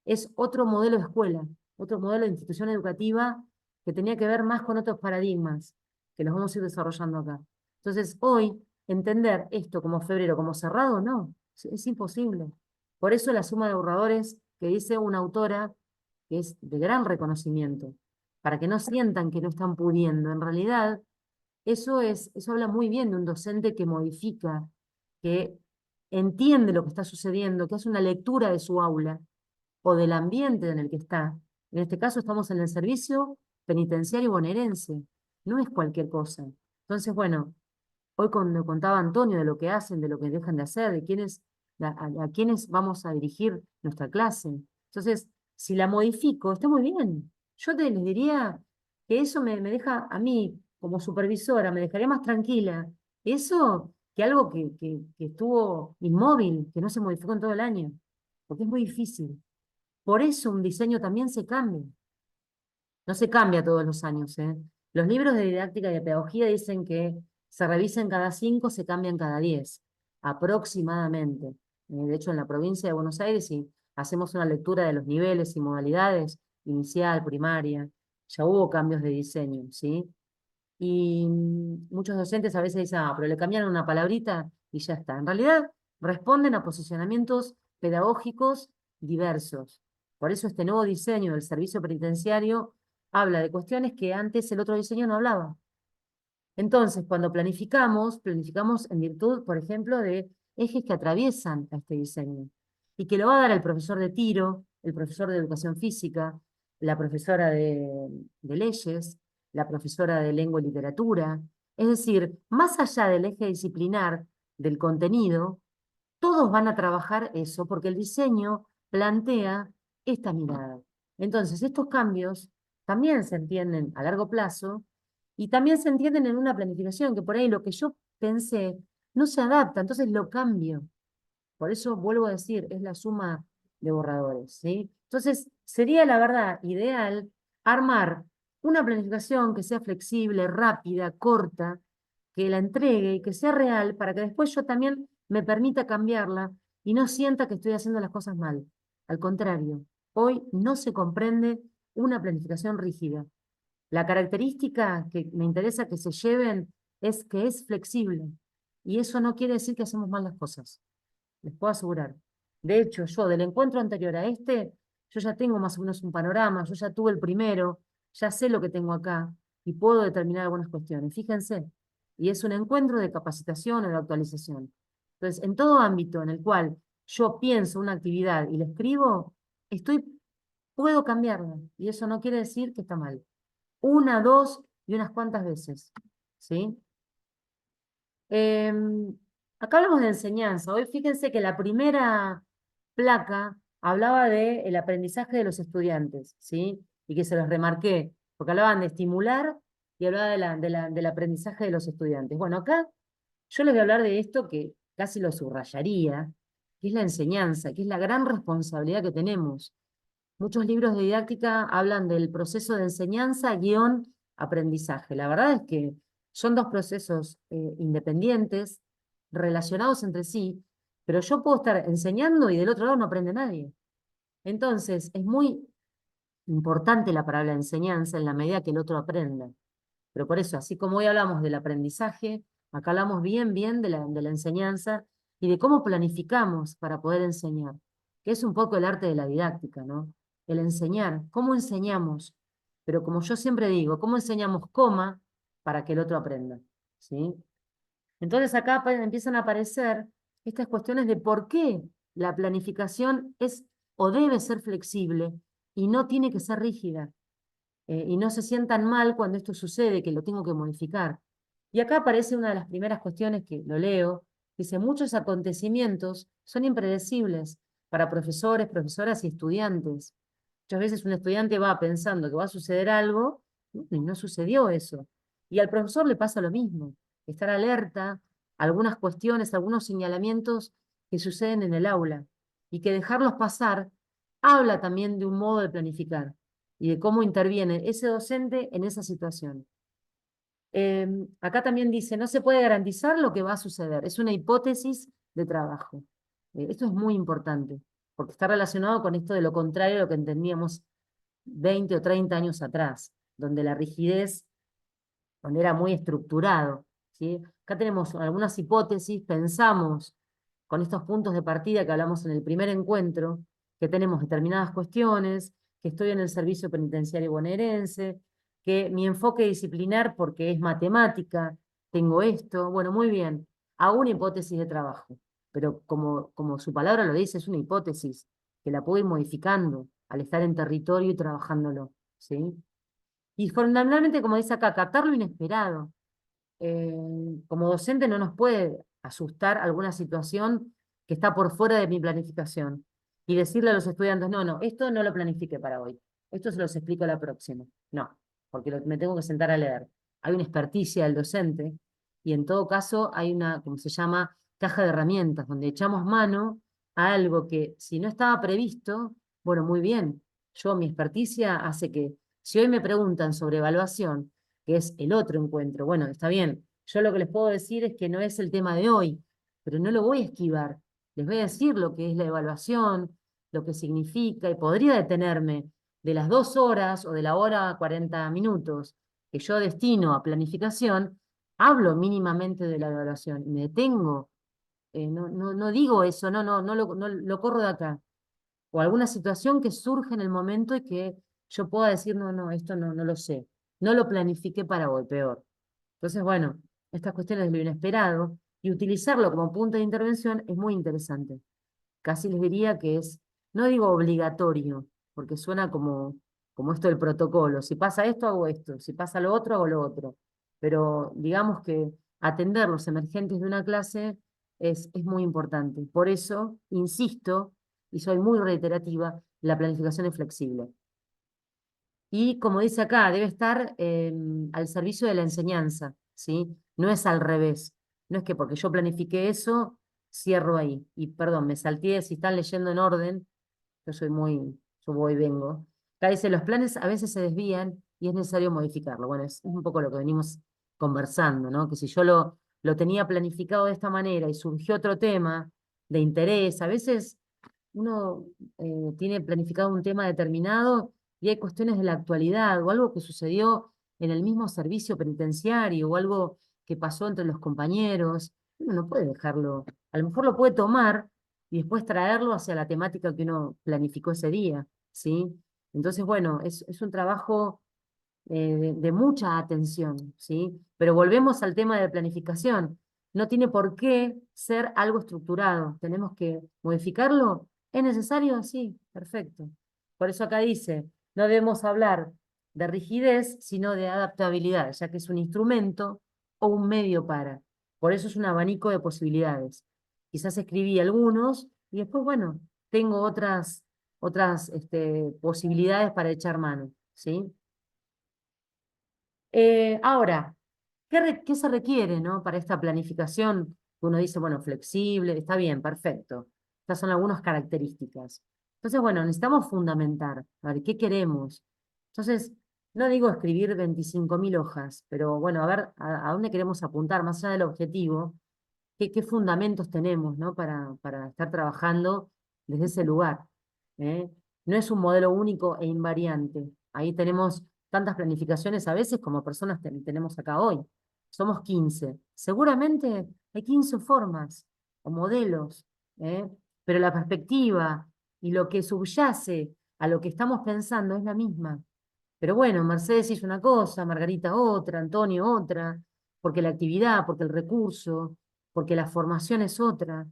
Es otro modelo de escuela, otro modelo de institución educativa que tenía que ver más con otros paradigmas que los vamos a ir desarrollando acá. Entonces, hoy, entender esto como febrero, como cerrado, no, es imposible. Por eso la suma de borradores que dice una autora que es de gran reconocimiento, para que no sientan que no están pudiendo. En realidad, eso habla muy bien de un docente que modifica, que entiende lo que está sucediendo, que hace una lectura de su aula o del ambiente en el que está. En este caso estamos en el servicio penitenciario bonaerense, no es cualquier cosa. Entonces, bueno, hoy cuando contaba Antonio de lo que hacen, de lo que dejan de hacer, de a quiénes vamos a dirigir nuestra clase. Entonces, si la modifico, está muy bien. Les diría que eso me deja a mí, como supervisora, me dejaría más tranquila. Eso que algo que estuvo inmóvil, que no se modificó en todo el año, porque es muy difícil. Por eso un diseño también se cambia. No se cambia todos los años, ¿eh? Los libros de didáctica y de pedagogía dicen que se revisan cada 5, se cambian cada 10, aproximadamente. De hecho, en la provincia de Buenos Aires, si hacemos una lectura de los niveles y modalidades, inicial, primaria, ya hubo cambios de diseño, ¿sí? Y muchos docentes a veces dicen, pero le cambiaron una palabrita y ya está. En realidad, responden a posicionamientos pedagógicos diversos. Por eso este nuevo diseño del servicio penitenciario habla de cuestiones que antes el otro diseño no hablaba. Entonces, cuando planificamos en virtud, por ejemplo, de ejes que atraviesan a este diseño y que lo va a dar el profesor de tiro, el profesor de educación física, la profesora de leyes, la profesora de lengua y literatura. Es decir, más allá del eje disciplinar del contenido, todos van a trabajar eso porque el diseño plantea esta mirada. Entonces, estos cambios también se entienden a largo plazo y también se entienden en una planificación, que por ahí lo que yo pensé no se adapta, entonces lo cambio. Por eso vuelvo a decir, es la suma de borradores, ¿sí? Entonces, sería la verdad ideal armar una planificación que sea flexible, rápida, corta, que la entregue y que sea real para que después yo también me permita cambiarla y no sienta que estoy haciendo las cosas mal. Al contrario, hoy no se comprende una planificación rígida. La característica que me interesa que se lleven es que es flexible. Y eso no quiere decir que hacemos mal las cosas. Les puedo asegurar. De hecho, yo del encuentro anterior a este, yo ya tengo más o menos un panorama, yo ya tuve el primero, ya sé lo que tengo acá y puedo determinar algunas cuestiones. Fíjense. Y es un encuentro de capacitación o de actualización. Entonces, en todo ámbito en el cual yo pienso una actividad y la escribo, puedo cambiarla. Y eso no quiere decir que está mal. Una, dos y unas cuantas veces. ¿sí? Acá hablamos de enseñanza. Hoy fíjense que la primera placa hablaba del aprendizaje de los estudiantes, ¿sí? Y que se los remarqué, porque hablaban de estimular y hablaba del aprendizaje de los estudiantes. Bueno, acá yo les voy a hablar de esto que casi lo subrayaría, que es la enseñanza, que es la gran responsabilidad que tenemos. Muchos libros de didáctica hablan del proceso de enseñanza guión aprendizaje. La verdad es que son dos procesos independientes, relacionados entre sí, pero yo puedo estar enseñando y del otro lado no aprende nadie. Entonces, es muy importante la palabra enseñanza en la medida que el otro aprenda. Pero por eso, así como hoy hablamos del aprendizaje, acá hablamos bien de la enseñanza y de cómo planificamos para poder enseñar, que es un poco el arte de la didáctica, ¿no? El enseñar, cómo enseñamos, pero como yo siempre digo, cómo enseñamos coma para que el otro aprenda, ¿sí? Entonces acá empiezan a aparecer estas cuestiones de por qué la planificación es o debe ser flexible y no tiene que ser rígida. Y no se sientan mal cuando esto sucede, que lo tengo que modificar. Y acá aparece una de las primeras cuestiones que lo leo, dice, muchos acontecimientos son impredecibles para profesores, profesoras y estudiantes. Muchas veces un estudiante va pensando que va a suceder algo y no sucedió eso. Y al profesor le pasa lo mismo, estar alerta a algunas cuestiones, a algunos señalamientos que suceden en el aula y que dejarlos pasar habla también de un modo de planificar y de cómo interviene ese docente en esa situación. Acá también dice, no se puede garantizar lo que va a suceder, es una hipótesis de trabajo. Esto es muy importante, porque está relacionado con esto de lo contrario a lo que entendíamos 20 o 30 años atrás, donde la rigidez, donde era muy estructurado, ¿sí? Acá tenemos algunas hipótesis, pensamos con estos puntos de partida que hablamos en el primer encuentro, que tenemos determinadas cuestiones, que estoy en el servicio penitenciario bonaerense, que mi enfoque disciplinar porque es matemática, tengo esto, bueno, muy bien, hago una hipótesis de trabajo, pero como su palabra lo dice, es una hipótesis que la puedo ir modificando al estar en territorio y trabajándolo, ¿sí? Y fundamentalmente, como dice acá, captar lo inesperado. Como docente no nos puede asustar alguna situación que está por fuera de mi planificación y decirle a los estudiantes, no, esto no lo planifique para hoy, esto se los explico la próxima. No, porque me tengo que sentar a leer. Hay una experticia del docente y en todo caso hay una, como se llama, caja de herramientas, donde echamos mano a algo que si no estaba previsto, bueno, muy bien, mi experticia hace que si hoy me preguntan sobre evaluación, que es el otro encuentro. Bueno, está bien. Yo lo que les puedo decir es que no es el tema de hoy, pero no lo voy a esquivar. Les voy a decir lo que es la evaluación, lo que significa, y podría detenerme de las 2 horas o de la hora 40 minutos que yo destino a planificación, hablo mínimamente de la evaluación y me detengo. No digo eso, no lo corro de acá. O alguna situación que surge en el momento y que yo pueda decir, esto no lo sé. No lo planifiqué para hoy, peor. Entonces, bueno, estas cuestiones de lo inesperado y utilizarlo como punto de intervención es muy interesante. Casi les diría que es, no digo obligatorio, porque suena como esto del protocolo. Si pasa esto, hago esto. Si pasa lo otro, hago lo otro. Pero digamos que atender los emergentes de una clase es muy importante. Por eso, insisto, y soy muy reiterativa, la planificación es flexible. Y como dice acá, debe estar al servicio de la enseñanza, ¿sí? No es al revés. No es que porque yo planifiqué eso, cierro ahí. Y perdón, me salté, si están leyendo en orden, yo voy y vengo. Acá dice, los planes a veces se desvían y es necesario modificarlo. Bueno, es un poco lo que venimos conversando, ¿no? Que si yo lo tenía planificado de esta manera y surgió otro tema de interés, a veces uno tiene planificado un tema determinado y hay cuestiones de la actualidad o algo que sucedió en el mismo servicio penitenciario o algo que pasó entre los compañeros. Uno no puede dejarlo, a lo mejor lo puede tomar y después traerlo hacia la temática que uno planificó ese día, ¿sí? Entonces, bueno, es un trabajo de mucha atención, ¿sí? Pero volvemos al tema de planificación. No tiene por qué ser algo estructurado. ¿Tenemos que modificarlo? ¿Es necesario? Sí, perfecto. Por eso acá dice, no debemos hablar de rigidez, sino de adaptabilidad, ya que es un instrumento o un medio para. Por eso es un abanico de posibilidades. Quizás escribí algunos y después, bueno, tengo otras posibilidades para echar mano, ¿sí? Ahora, ¿qué se requiere, ¿no? Para esta planificación? Uno dice, bueno, flexible, está bien, perfecto. Estas son algunas características. Entonces, bueno, necesitamos fundamentar, a ver, ¿qué queremos? Entonces, no digo escribir 25.000 hojas, pero bueno, a ver, a dónde queremos apuntar, más allá del objetivo, qué fundamentos tenemos, ¿no? Para estar trabajando desde ese lugar, ¿eh? No es un modelo único e invariante. Ahí tenemos tantas planificaciones a veces como personas tenemos acá hoy. Somos 15. Seguramente hay 15 formas o modelos, ¿eh? Pero la perspectiva y lo que subyace a lo que estamos pensando es la misma. Pero bueno, Mercedes hizo una cosa, Margarita otra, Antonio otra, porque la actividad, porque el recurso, porque la formación es otra.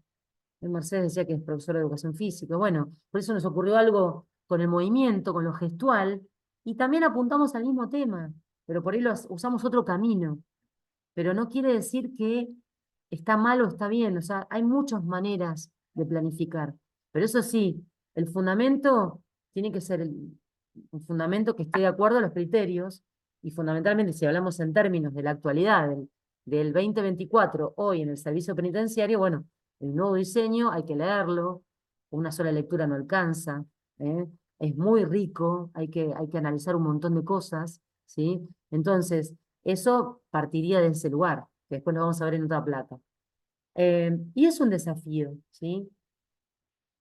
Mercedes decía que es profesora de educación física. Bueno, por eso nos ocurrió algo con el movimiento, con lo gestual, y también apuntamos al mismo tema, pero por ahí usamos otro camino. Pero no quiere decir que está mal o está bien, o sea, hay muchas maneras de planificar. Pero eso sí, el fundamento tiene que ser un fundamento que esté de acuerdo a los criterios, y fundamentalmente si hablamos en términos de la actualidad, del 2024, hoy en el servicio penitenciario, bueno, el nuevo diseño hay que leerlo, una sola lectura no alcanza, ¿eh? Es muy rico, hay que analizar un montón de cosas, ¿sí? Entonces, eso partiría de ese lugar, que después lo vamos a ver en otra placa. Y es un desafío, ¿sí?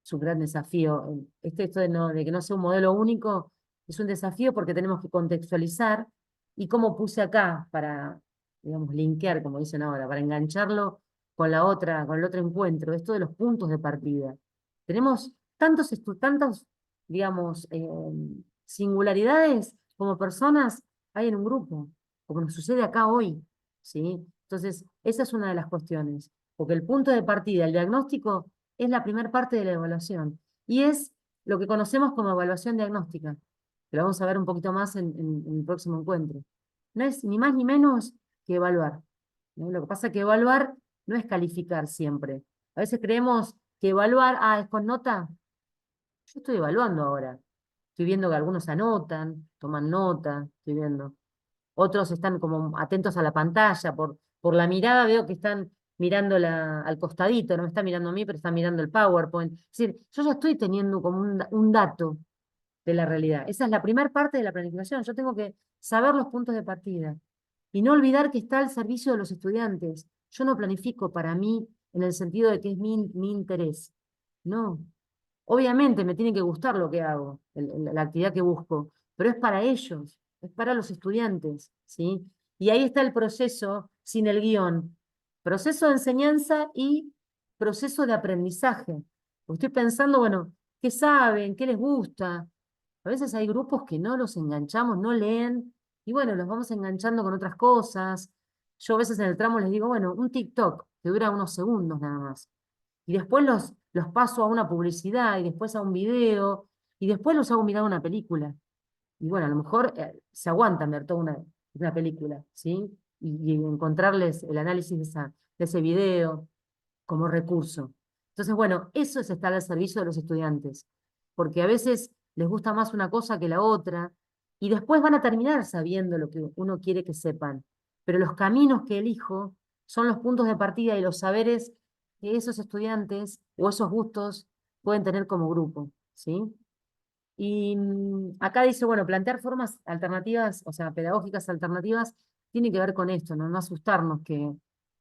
Es un gran desafío. Esto de que no sea un modelo único es un desafío porque tenemos que contextualizar, y como puse acá para, digamos, linkear, como dicen ahora, para engancharlo con con el otro encuentro, esto de los puntos de partida. Tenemos tantos, digamos, singularidades como personas hay en un grupo, como nos sucede acá hoy, ¿sí? Entonces, esa es una de las cuestiones, porque el punto de partida, el diagnóstico, es la primera parte de la evaluación y es lo que conocemos como evaluación diagnóstica, que lo vamos a ver un poquito más en el próximo encuentro. No es ni más ni menos que evaluar, ¿no? Lo que pasa es que evaluar no es calificar siempre. A veces creemos que evaluar, es con nota. Yo estoy evaluando ahora. Estoy viendo que algunos anotan, toman nota, estoy viendo. Otros están como atentos a la pantalla, por la mirada veo que están mirando al costadito, no me están mirando a mí, pero están mirando el PowerPoint. Es decir, yo ya estoy teniendo como un dato de la realidad. Esa es la primera parte de la planificación. Yo tengo que saber los puntos de partida y no olvidar que está al servicio de los estudiantes. Yo no planifico para mí en el sentido de que es mi interés. No. Obviamente me tiene que gustar lo que hago, la actividad que busco, pero es para ellos, es para los estudiantes, ¿sí? Y ahí está el proceso sin el guión. Proceso de enseñanza y proceso de aprendizaje. Estoy pensando, bueno, ¿qué saben? ¿Qué les gusta? A veces hay grupos que no los enganchamos, no leen, y bueno, los vamos enganchando con otras cosas. Yo a veces en el tramo les digo, bueno, un TikTok que dura unos segundos nada más, y después los paso a una publicidad, y después a un video, y después los hago mirar una película. Y bueno, a lo mejor se aguantan ver toda una película, ¿sí? Y encontrarles el análisis de ese video como recurso. Entonces, bueno, eso es estar al servicio de los estudiantes, porque a veces les gusta más una cosa que la otra, y después van a terminar sabiendo lo que uno quiere que sepan. Pero los caminos que elijo son los puntos de partida y los saberes que esos estudiantes o esos gustos pueden tener como grupo, ¿sí? Y acá dice, bueno, plantear formas alternativas, o sea, pedagógicas alternativas, tiene que ver con esto, ¿no? No asustarnos que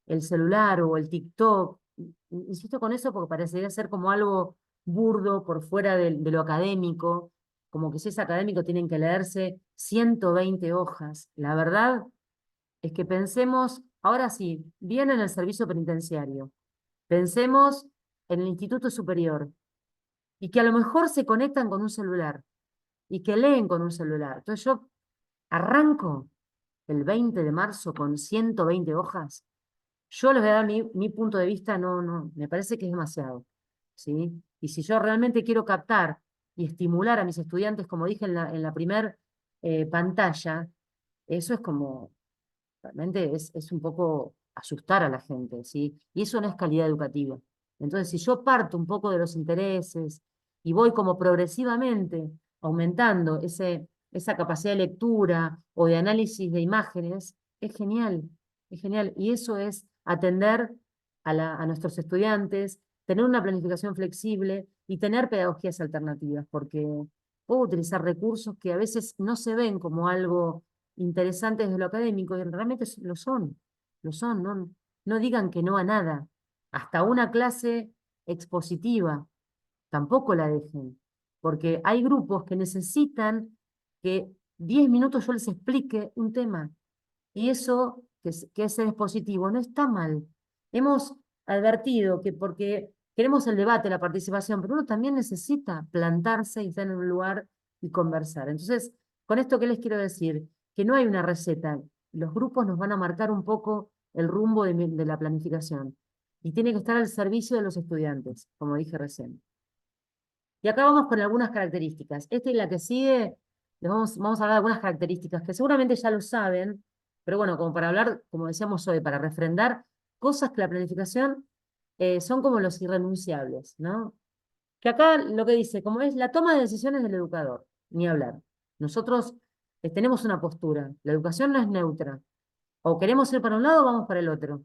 el celular o el TikTok, insisto con eso porque parecería ser como algo burdo por fuera de lo académico, como que si es académico tienen que leerse 120 hojas. La verdad es que pensemos, ahora sí, bien en el servicio penitenciario, pensemos en el instituto superior, y que a lo mejor se conectan con un celular y que leen con un celular. Entonces yo arranco el 20 de marzo con 120 hojas. Yo les voy a dar mi punto de vista, no, me parece que es demasiado, ¿sí? Y si yo realmente quiero captar y estimular a mis estudiantes, como dije en la primer pantalla, eso es como realmente es un poco asustar a la gente, ¿sí? Y eso no es calidad educativa. Entonces, si yo parto un poco de los intereses y voy como progresivamente aumentando esa capacidad de lectura o de análisis de imágenes, es genial, es genial. Y eso es atender a nuestros estudiantes, tener una planificación flexible y tener pedagogías alternativas, porque puedo utilizar recursos que a veces no se ven como algo interesante desde lo académico, y realmente lo son, no, no digan que no a nada. Hasta una clase expositiva, tampoco la dejen, porque hay grupos que necesitan que 10 minutos yo les explique un tema, y eso, que es ser expositivo, no está mal. Hemos advertido que porque queremos el debate, la participación, pero uno también necesita plantarse y estar en un lugar y conversar. Entonces, con esto, ¿qué les quiero decir? Que no hay una receta. Los grupos nos van a marcar un poco el rumbo de la planificación. Y tiene que estar al servicio de los estudiantes, como dije recién. Y acá vamos con algunas características. Esta y la que sigue, vamos a hablar de algunas características que seguramente ya lo saben, pero bueno, como para hablar, como decíamos hoy, para refrendar cosas que la planificación son como los irrenunciables, ¿no? Que acá lo que dice, como es la toma de decisiones del educador, ni hablar. Nosotros tenemos una postura, la educación no es neutra. O queremos ir para un lado o vamos para el otro.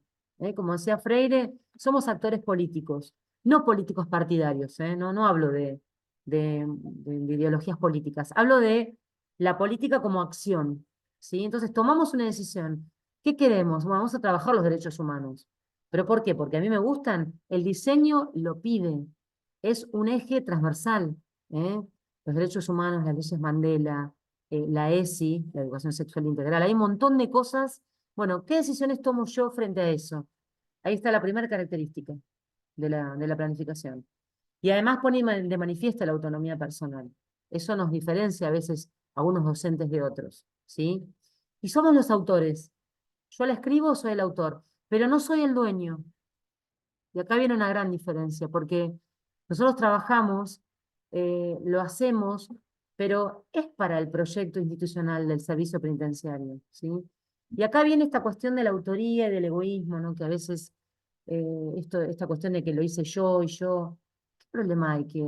Como decía Freire, somos actores políticos, no políticos partidarios. No, no hablo de ideologías políticas, hablo de la política como acción. ¿Sí? Entonces tomamos una decisión. ¿Qué queremos? Bueno, vamos a trabajar los derechos humanos. ¿Pero por qué? Porque a mí me gustan. El diseño lo pide. Es un eje transversal. ¿eh? Los derechos humanos, las leyes Mandela, la ESI, la educación sexual integral. Hay un montón de cosas. Bueno, ¿qué decisiones tomo yo frente a eso? Ahí está la primera característica de la planificación. Y además pone de manifiesto la autonomía personal. Eso nos diferencia a veces a unos docentes de otros, ¿sí? Y somos los autores. Yo la escribo, soy el autor, pero no soy el dueño. Y acá viene una gran diferencia, porque nosotros trabajamos, lo hacemos, pero es para el proyecto institucional del servicio penitenciario, ¿sí? Y acá viene esta cuestión de la autoría y del egoísmo, ¿no? Que a veces, esta cuestión de que lo hice yo y yo, ¿qué problema hay? Que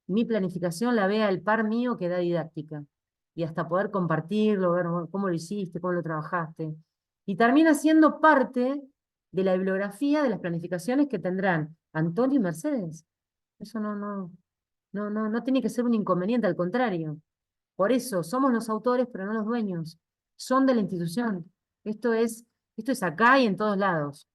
mi planificación la vea el par mío que da didáctica, y hasta poder compartirlo, ver bueno, cómo lo hiciste, cómo lo trabajaste. Y termina siendo parte de la bibliografía de las planificaciones que tendrán Antonio y Mercedes. Eso no tiene que ser un inconveniente, al contrario. Por eso somos los autores, pero no los dueños. Son de la institución. Esto es, esto es acá y en todos lados.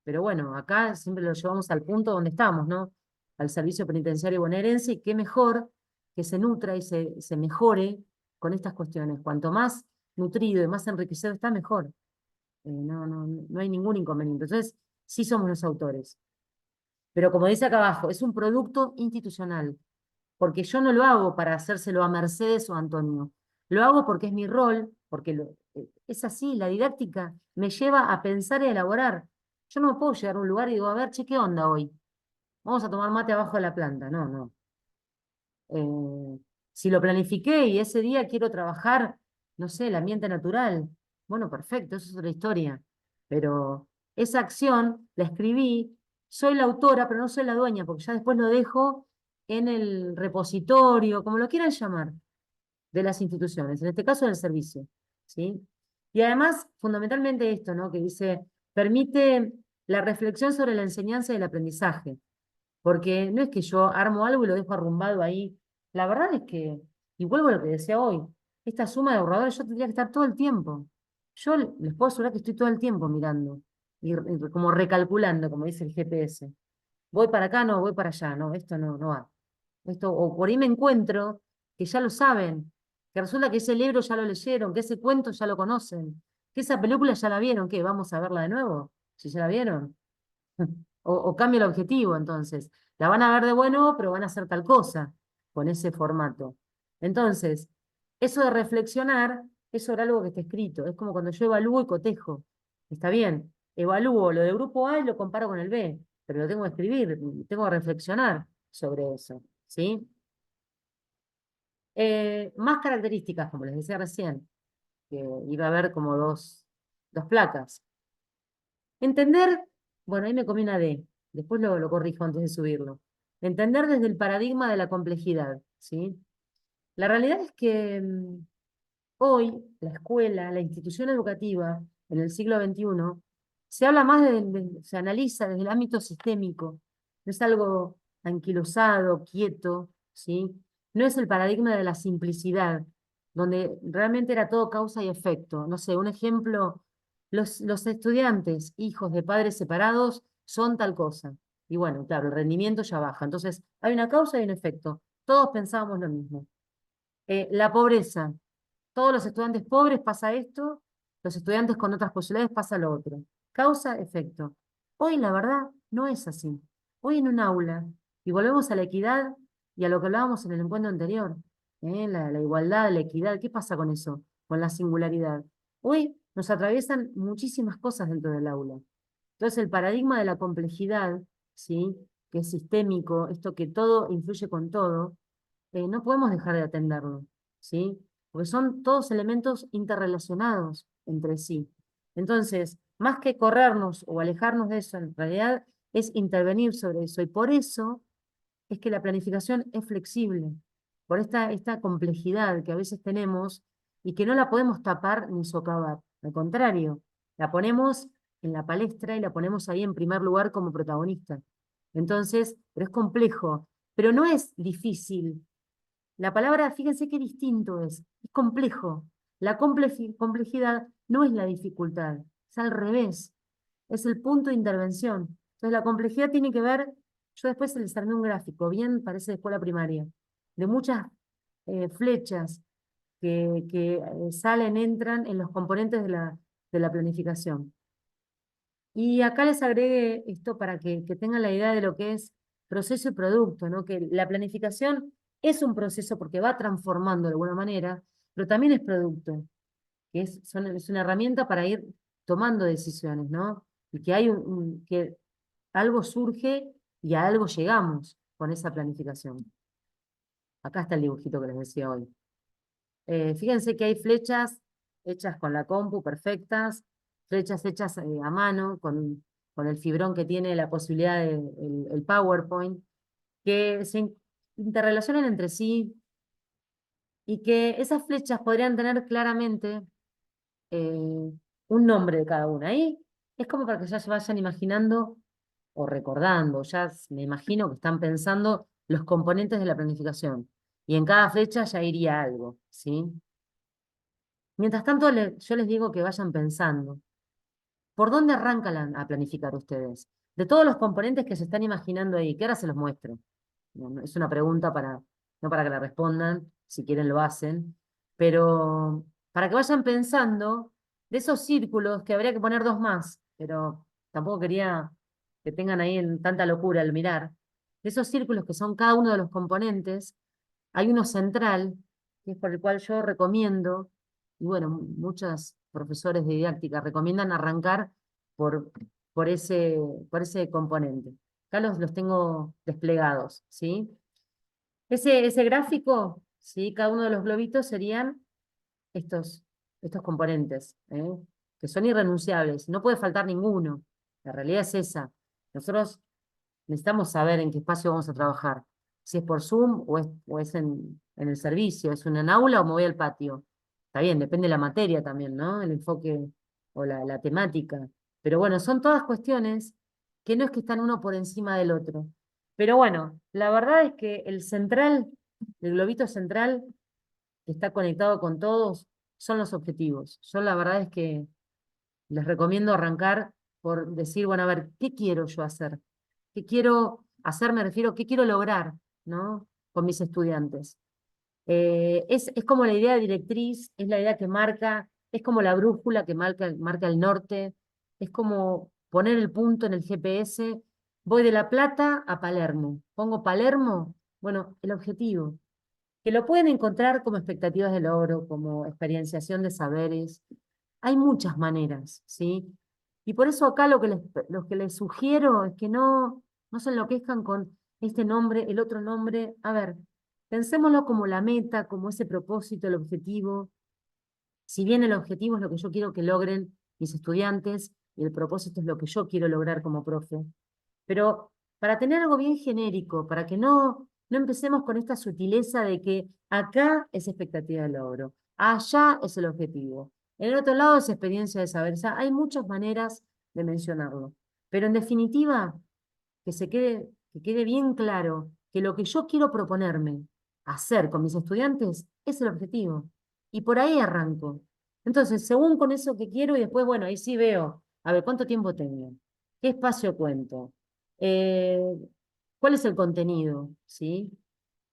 Pero bueno, acá siempre lo llevamos al punto donde estamos, ¿no? Al servicio penitenciario bonaerense, y qué mejor que se nutra y se mejore con estas cuestiones. Cuanto más nutrido y más enriquecido está, mejor. No hay ningún inconveniente. Entonces, sí somos los autores. Pero como dice acá abajo, es un producto institucional, porque yo no lo hago para hacérselo a Mercedes o a Antonio. Lo hago porque es mi rol, porque es así, la didáctica me lleva a pensar y a elaborar. Yo no me puedo llegar a un lugar y digo, a ver, che, ¿qué onda hoy? Vamos a tomar mate abajo de la planta. No, no. Si lo planifiqué y ese día quiero trabajar, no sé, el ambiente natural, bueno, perfecto, eso es otra historia. Pero esa acción la escribí, soy la autora, pero no soy la dueña, porque ya después lo dejo en el repositorio, como lo quieran llamar, de las instituciones, en este caso del servicio, ¿sí? Y además, fundamentalmente esto, ¿no? Que dice, permite la reflexión sobre la enseñanza y el aprendizaje. Porque no es que yo armo algo y lo dejo arrumbado ahí. La verdad es que, y vuelvo a lo que decía hoy, esta suma de ahorradores yo tendría que estar todo el tiempo. Yo les puedo asegurar que estoy todo el tiempo mirando y como recalculando, como dice el GPS. Voy para acá, no, voy para allá, no, esto no va. Esto, o por ahí me encuentro que ya lo saben, que resulta que ese libro ya lo leyeron, que ese cuento ya lo conocen, que esa película ya la vieron, ¿qué? ¿Vamos a verla de nuevo? Si ya la vieron. O cambia el objetivo, entonces. La van a ver de bueno, pero van a hacer tal cosa con ese formato. Entonces, eso de reflexionar es sobre algo que está escrito. Es como cuando yo evalúo y cotejo. Está bien, evalúo lo de grupo A y lo comparo con el B, pero lo tengo que escribir, tengo que reflexionar sobre eso. ¿Sí? Más características, como les decía recién, que iba a haber como dos dos placas. Entender, bueno, ahí me comí una D, después lo corrijo antes de subirlo. Entender desde el paradigma de la complejidad, ¿sí? La realidad es que hoy la escuela, la institución educativa, en el siglo XXI, se habla más se analiza desde el ámbito sistémico, no es algo anquilosado, quieto, ¿sí? No es el paradigma de la simplicidad, donde realmente era todo causa y efecto. No sé, un ejemplo, los estudiantes, hijos de padres separados, son tal cosa. Y bueno, claro, el rendimiento ya baja. Entonces, hay una causa y un efecto. Todos pensábamos lo mismo. La pobreza. Todos los estudiantes pobres pasa esto, los estudiantes con otras posibilidades pasa lo otro. Causa, efecto. Hoy la verdad no es así. Hoy en un aula, y volvemos a la equidad y a lo que hablábamos en el encuentro anterior, la igualdad, la equidad, ¿qué pasa con eso? Con la singularidad. Hoy nos atraviesan muchísimas cosas dentro del aula. Entonces el paradigma de la complejidad, ¿sí? Que es sistémico, esto que todo influye con todo, no podemos dejar de atenderlo, ¿sí? Porque son todos elementos interrelacionados entre sí. Entonces, más que corrernos o alejarnos de eso, en realidad es intervenir sobre eso. Y por eso es que la planificación es flexible, por esta complejidad que a veces tenemos y que no la podemos tapar ni socavar. Al contrario, la ponemos en la palestra y la ponemos ahí en primer lugar como protagonista. Entonces, pero es complejo, pero no es difícil. La palabra, fíjense qué distinto es complejo. La complejidad no es la dificultad, es al revés, es el punto de intervención. Entonces la complejidad tiene que ver, yo después les armé un gráfico, bien parece de escuela primaria, de muchas flechas que salen, entran en los componentes de la planificación. Y acá les agregué esto para que tengan la idea de lo que es proceso y producto, ¿no? Que la planificación es un proceso porque va transformando de alguna manera, pero también es producto, que es una herramienta para ir tomando decisiones, ¿no? Y que que algo surge y a algo llegamos con esa planificación. Acá está el dibujito que les decía hoy. Fíjense que hay flechas hechas con la compu, perfectas, flechas hechas a mano, con el fibrón que tiene la posibilidad el PowerPoint, que se interrelacionan entre sí y que esas flechas podrían tener claramente un nombre de cada una. Ahí es como para que ya se vayan imaginando o recordando, ya me imagino que están pensando los componentes de la planificación. Y en cada flecha ya iría algo, ¿sí? Mientras tanto, yo les digo que vayan pensando. ¿Por dónde arrancan a planificar ustedes? De todos los componentes que se están imaginando ahí, que ahora se los muestro. Es una pregunta no para que la respondan, si quieren lo hacen, pero para que vayan pensando de esos círculos, que habría que poner dos más, pero tampoco quería que tengan ahí en tanta locura al mirar. De esos círculos que son cada uno de los componentes, hay uno central, que es por el cual yo recomiendo, y bueno, muchos profesores de didáctica recomiendan arrancar por, por ese componente. Acá los tengo desplegados, ¿sí? Ese gráfico, ¿sí? Cada uno de los globitos serían estos, estos componentes, que son irrenunciables. No puede faltar ninguno. La realidad es esa. Nosotros necesitamos saber en qué espacio vamos a trabajar. Si es por Zoom o es en el servicio, es en aula o me voy al patio. Está bien, depende de la materia también, ¿no? El enfoque o la temática. Pero bueno, son todas cuestiones que no es que están uno por encima del otro. Pero bueno, la verdad es que el globito central, que está conectado con todos, son los objetivos. Yo la verdad es que les recomiendo arrancar por decir, bueno, a ver, ¿qué quiero yo hacer? ¿Qué quiero hacer? Me refiero, ¿qué quiero lograr, ¿no? Con mis estudiantes. Es como la idea directriz, es la idea que marca, es como la brújula que marca el norte, es como poner el punto en el GPS. Voy de La Plata a Palermo. Pongo Palermo, bueno, el objetivo. Que lo pueden encontrar como expectativas de logro, como experienciación de saberes. Hay muchas maneras, ¿sí? Y por eso acá lo que les sugiero es que no se enloquezcan con este nombre, el otro nombre. A ver, pensémoslo como la meta, como ese propósito, el objetivo. Si bien el objetivo es lo que yo quiero que logren mis estudiantes, y el propósito es lo que yo quiero lograr como profe. Pero para tener algo bien genérico, para que no empecemos con esta sutileza de que acá es expectativa de logro, allá es el objetivo, en el otro lado es experiencia de saber. O sea, hay muchas maneras de mencionarlo. Pero en definitiva, que quede bien claro que lo que yo quiero proponerme hacer con mis estudiantes es el objetivo. Y por ahí arranco. Entonces, según con eso que quiero, y después, bueno, ahí sí veo, a ver, ¿cuánto tiempo tengo? ¿Qué espacio cuento? Eh, ¿Cuál es el contenido? ¿Sí?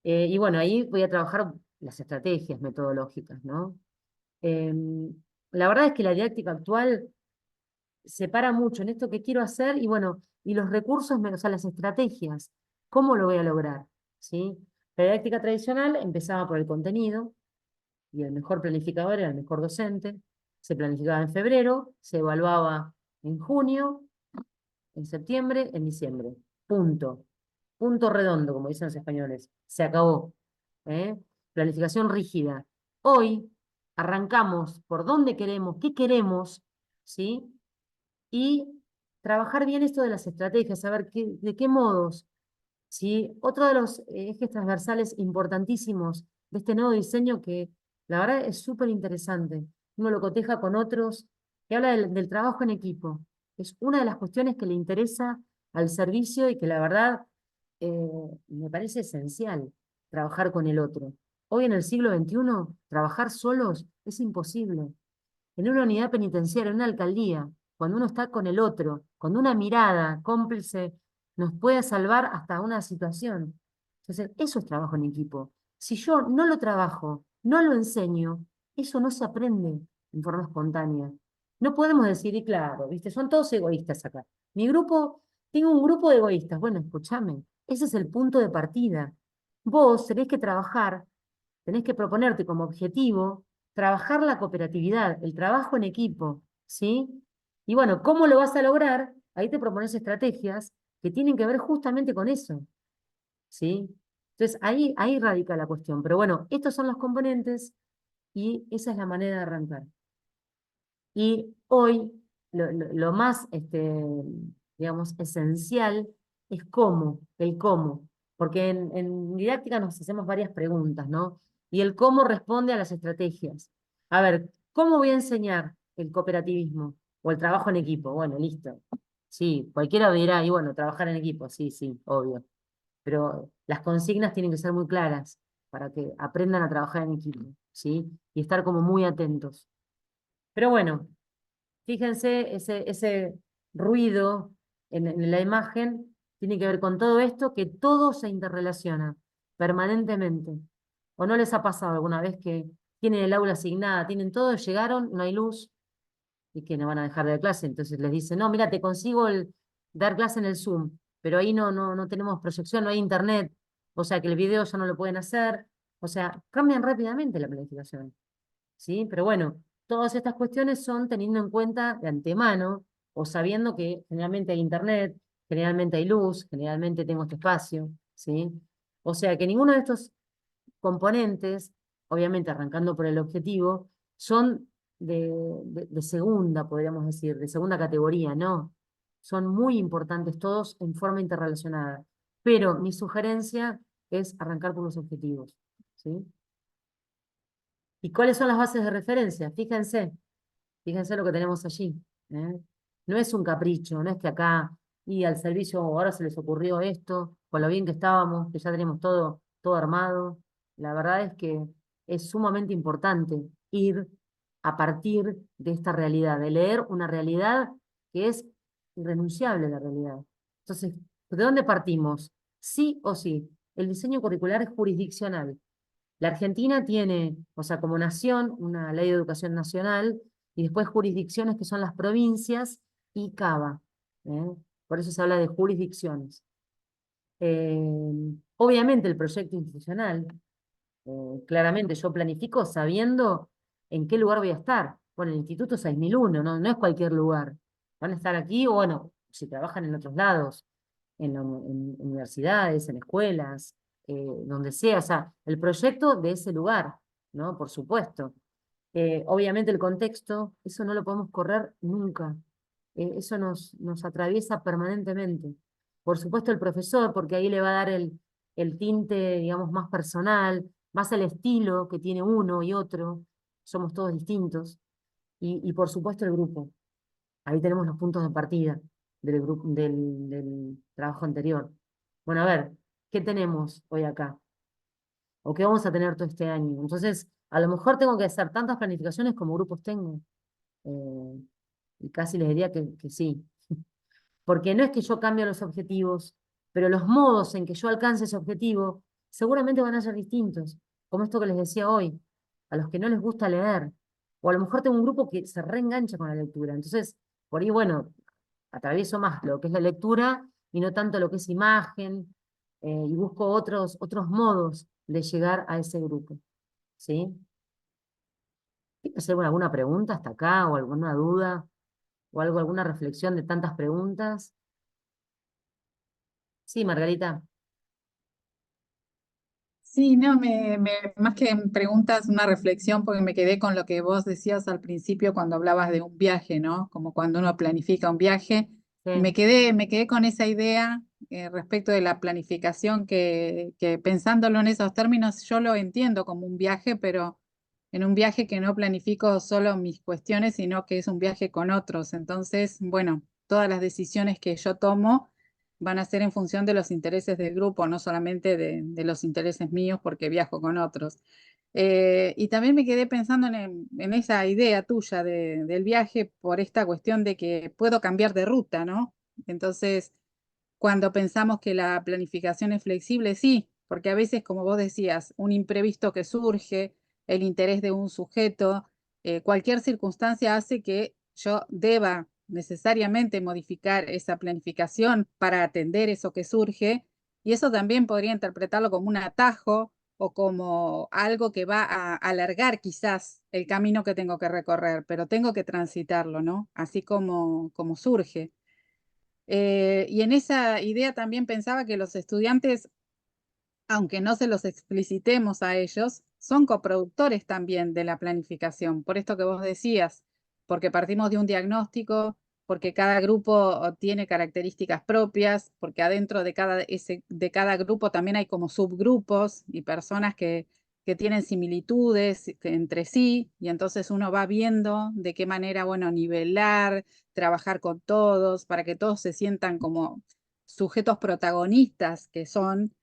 Y bueno, ahí voy a trabajar las estrategias metodológicas, ¿no? La verdad es que la didáctica actual separa mucho en esto que quiero hacer y bueno, y los recursos, o sea, las estrategias. ¿Cómo lo voy a lograr? ¿Sí? La didáctica tradicional empezaba por el contenido y el mejor planificador era el mejor docente. Se planificaba en febrero, se evaluaba en junio, en septiembre, en diciembre. Punto. Punto redondo, como dicen los españoles. Se acabó. ¿Eh? Planificación rígida. Hoy arrancamos por dónde queremos, qué queremos, ¿sí? Y trabajar bien esto de las estrategias, saber de qué modos. ¿Sí? Otro de los ejes transversales importantísimos de este nuevo diseño que la verdad es súper interesante. Uno lo coteja con otros, que habla del trabajo en equipo. Es una de las cuestiones que le interesa al servicio y que la verdad me parece esencial trabajar con el otro. Hoy en el siglo XXI, trabajar solos es imposible. En una unidad penitenciaria, en una alcaldía, cuando uno está con el otro, cuando una mirada cómplice nos puede salvar hasta una situación. Entonces, eso es trabajo en equipo. Si yo no lo trabajo, no lo enseño, eso no se aprende en forma espontánea. No podemos decir, y claro, ¿viste? Son todos egoístas acá. Mi grupo, tengo un grupo de egoístas. Bueno, escúchame, ese es el punto de partida. Vos tenés que proponerte como objetivo trabajar la cooperatividad, el trabajo en equipo, ¿sí? Y bueno, ¿cómo lo vas a lograr? Ahí te propones estrategias que tienen que ver justamente con eso, ¿sí? Entonces ahí radica la cuestión. Pero bueno, estos son los componentes y esa es la manera de arrancar. Y hoy lo más, digamos, esencial es el cómo. Porque en didáctica nos hacemos varias preguntas, ¿no? Y el cómo responde a las estrategias. A ver, ¿cómo voy a enseñar el cooperativismo o el trabajo en equipo? Bueno, listo. Sí, cualquiera dirá, y bueno, trabajar en equipo, sí, sí, obvio. Pero las consignas tienen que ser muy claras para que aprendan a trabajar en equipo, ¿sí? Y estar como muy atentos. Pero bueno, fíjense, ese ruido en la imagen tiene que ver con todo esto, que todo se interrelaciona permanentemente. ¿O no les ha pasado alguna vez que tienen el aula asignada, tienen todo, llegaron, no hay luz y que no van a dejar de dar clase? Entonces les dicen, no, mira, te consigo dar clase en el Zoom, pero ahí no tenemos proyección, no hay internet, o sea que el video ya no lo pueden hacer. O sea, cambian rápidamente la planificación. ¿Sí? Pero bueno, todas estas cuestiones son teniendo en cuenta de antemano o sabiendo que generalmente hay internet, generalmente hay luz, generalmente tengo este espacio, ¿sí? O sea que ninguno de estos componentes, obviamente arrancando por el objetivo, son de segunda, podríamos decir, de segunda categoría, no. Son muy importantes todos en forma interrelacionada. Pero mi sugerencia es arrancar por los objetivos, ¿sí? ¿Y cuáles son las bases de referencia? Fíjense lo que tenemos allí. ¿Eh? No es un capricho, no es que acá y al servicio ahora se les ocurrió esto, con lo bien que estábamos, que ya tenemos todo armado. La verdad es que es sumamente importante ir a partir de esta realidad, de leer una realidad que es irrenunciable la realidad. Entonces, ¿de dónde partimos? Sí o sí, el diseño curricular es jurisdiccional. La Argentina tiene, o sea, como nación, una ley de educación nacional y después jurisdicciones que son las provincias y CABA. ¿Eh? Por eso se habla de jurisdicciones. Obviamente el proyecto institucional, claramente yo planifico sabiendo en qué lugar voy a estar. Bueno, el Instituto 6001, no es cualquier lugar. Van a estar aquí o bueno, si trabajan en otros lados, en universidades, en escuelas, donde sea, o sea, el proyecto de ese lugar, ¿no? Por supuesto. Obviamente el contexto, eso no lo podemos correr nunca. Eso nos atraviesa permanentemente. Por supuesto el profesor, porque ahí le va a dar el tinte, digamos, más personal, más el estilo que tiene uno y otro. Somos todos distintos. Y por supuesto el grupo. Ahí tenemos los puntos de partida del grupo, del trabajo anterior. Bueno, a ver, ¿qué tenemos hoy acá? ¿O qué vamos a tener todo este año? Entonces, a lo mejor tengo que hacer tantas planificaciones como grupos tengo. Eh, y casi les diría que sí. Porque no es que yo cambie los objetivos, pero los modos en que yo alcance ese objetivo seguramente van a ser distintos. Como esto que les decía hoy, a los que no les gusta leer. O a lo mejor tengo un grupo que se reengancha con la lectura. Entonces, por ahí, bueno, atravieso más lo que es la lectura y no tanto lo que es imagen, y busco otros modos de llegar a ese grupo. ¿Sí? ¿Tienes alguna pregunta hasta acá o alguna duda o algo, alguna reflexión de tantas preguntas? Sí, Margarita. Sí, no, más que preguntas, una reflexión, porque me quedé con lo que vos decías al principio cuando hablabas de un viaje, ¿no? Como cuando uno planifica un viaje. Y Sí, me quedé con esa idea respecto de la planificación, que pensándolo en esos términos, yo lo entiendo como un viaje, pero en un viaje que no planifico solo mis cuestiones, sino que es un viaje con otros. Entonces, bueno, todas las decisiones que yo tomo van a ser en función de los intereses del grupo, no solamente de los intereses míos porque viajo con otros. Y también me quedé pensando en esa idea tuya del viaje por esta cuestión de que puedo cambiar de ruta, ¿no? Entonces, cuando pensamos que la planificación es flexible, sí, porque a veces, como vos decías, un imprevisto que surge, el interés de un sujeto, cualquier circunstancia hace que yo deba necesariamente modificar esa planificación para atender eso que surge, y eso también podría interpretarlo como un atajo o como algo que va a alargar quizás el camino que tengo que recorrer, pero tengo que transitarlo, ¿no? Así como surge. Y en esa idea también pensaba que los estudiantes, aunque no se los explicitemos a ellos, son coproductores también de la planificación, por esto que vos decías, porque partimos de un diagnóstico, porque cada grupo tiene características propias, porque adentro de cada grupo también hay como subgrupos y personas que tienen similitudes entre sí, y entonces uno va viendo de qué manera, bueno, nivelar, trabajar con todos, para que todos se sientan como sujetos protagonistas que son,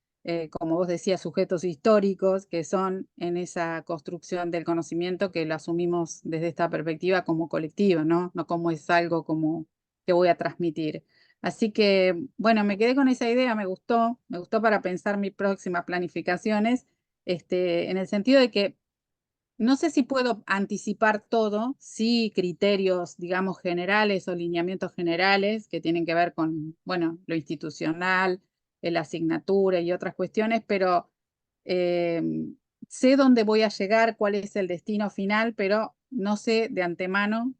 como vos decías, sujetos históricos que son en esa construcción del conocimiento que lo asumimos desde esta perspectiva como colectiva, ¿no? No como es algo como que voy a transmitir. Así que, bueno, me quedé con esa idea, me gustó para pensar mis próximas planificaciones, en el sentido de que no sé si puedo anticipar todo, sí criterios, digamos, generales o lineamientos generales que tienen que ver con, bueno, lo institucional, la asignatura y otras cuestiones, pero eh, sé dónde voy a llegar, cuál es el destino final, pero no sé de antemano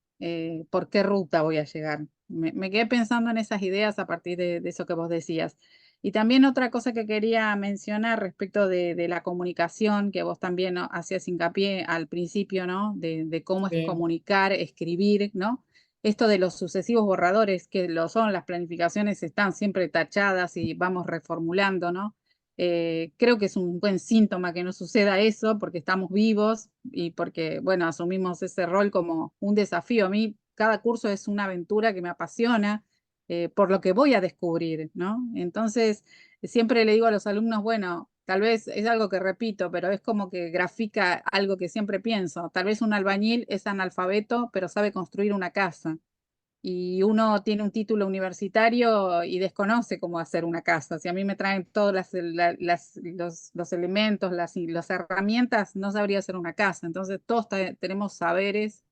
por qué ruta voy a llegar. Me quedé pensando en esas ideas a partir de eso que vos decías. Y también otra cosa que quería mencionar respecto de la comunicación, que vos también, ¿no?, hacías hincapié al principio, ¿no? De cómo es sí. comunicar, escribir, ¿no? Esto de los sucesivos borradores, que lo son, las planificaciones están siempre tachadas y vamos reformulando, ¿no? Creo que es un buen síntoma que no suceda eso porque estamos vivos y porque, bueno, asumimos ese rol como un desafío. A mí cada curso es una aventura que me apasiona por lo que voy a descubrir, ¿no? Entonces, siempre le digo a los alumnos, bueno, tal vez es algo que repito, pero es como que grafica algo que siempre pienso. Tal vez un albañil es analfabeto, pero sabe construir una casa y uno tiene un título universitario y desconoce cómo hacer una casa. Si a mí me traen todos los elementos, las herramientas, no sabría hacer una casa. Entonces, todos tenemos saberes.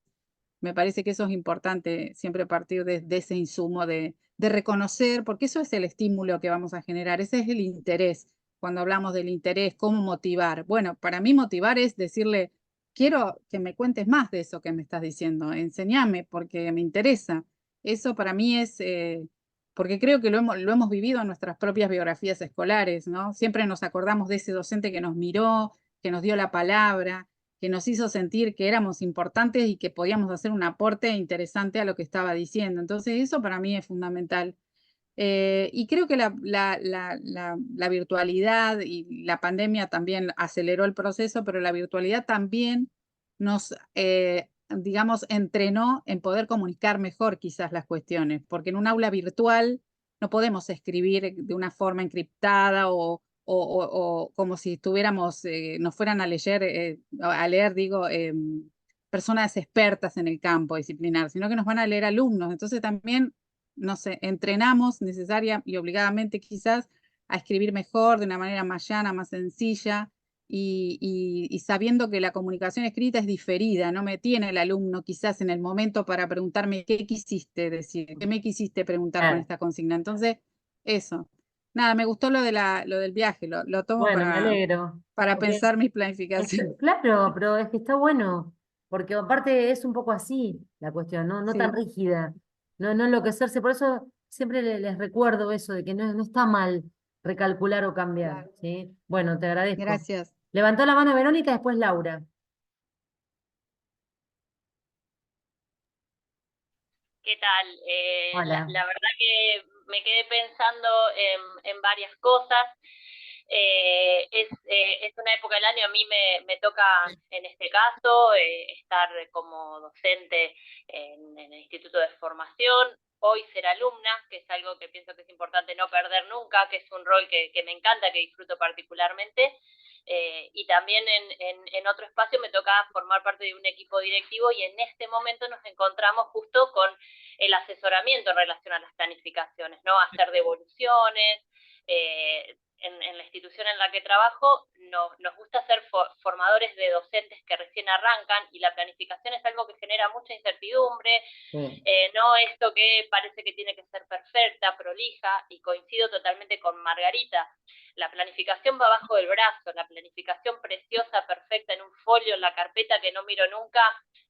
Me parece que eso es importante, siempre partir de ese insumo de reconocer, porque eso es el estímulo que vamos a generar, ese es el interés. Cuando hablamos del interés, ¿cómo motivar? Bueno, para mí motivar es decirle, quiero que me cuentes más de eso que me estás diciendo, enséñame porque me interesa. Eso para mí es, porque creo que lo hemos vivido en nuestras propias biografías escolares, ¿no? Siempre nos acordamos de ese docente que nos miró, que nos dio la palabra, que nos hizo sentir que éramos importantes y que podíamos hacer un aporte interesante a lo que estaba diciendo. Entonces eso para mí es fundamental. Y creo que la virtualidad y la pandemia también aceleró el proceso, pero la virtualidad también nos, digamos, entrenó en poder comunicar mejor quizás las cuestiones, porque en un aula virtual no podemos escribir de una forma encriptada o como si estuviéramos, nos fueran a leer, digo, personas expertas en el campo disciplinar, sino que nos van a leer alumnos. Entonces también no sé, entrenamos necesaria y obligadamente quizás a escribir mejor, de una manera más llana, más sencilla, y sabiendo que la comunicación escrita es diferida, no me tiene el alumno quizás en el momento para preguntarme qué quisiste decir, qué me quisiste preguntar con Claro. esta consigna. Entonces, eso. Nada, me gustó lo del viaje, lo tomo Bueno, me alegro. para Porque pensar mi es planificación. claro, pero es que está bueno, porque aparte es un poco así la cuestión, ¿no? No tan Sí, rígida, no enloquecerse. Por eso siempre les recuerdo eso, de que no está mal recalcular o cambiar, claro. ¿sí? Bueno, te agradezco. Gracias. Levantó la mano Verónica, después Laura. ¿Qué tal? Hola. La verdad que me quedé pensando en varias cosas. Es una época del año, a mí me toca en este caso estar como docente en el Instituto de Formación, hoy ser alumna, que es algo que pienso que es importante no perder nunca, que es un rol que me encanta, que disfruto particularmente. Y también en otro espacio me toca formar parte de un equipo directivo y en este momento nos encontramos justo con el asesoramiento en relación a las planificaciones, ¿no? Hacer devoluciones. En la institución en la que trabajo nos gusta ser formadores de docentes que recién arrancan y la planificación es algo que genera mucha incertidumbre, Sí. no esto que parece que tiene que ser perfecta, prolija, y coincido totalmente con Margarita. La planificación va bajo del brazo, la planificación preciosa, perfecta, en un folio, en la carpeta que no miro nunca,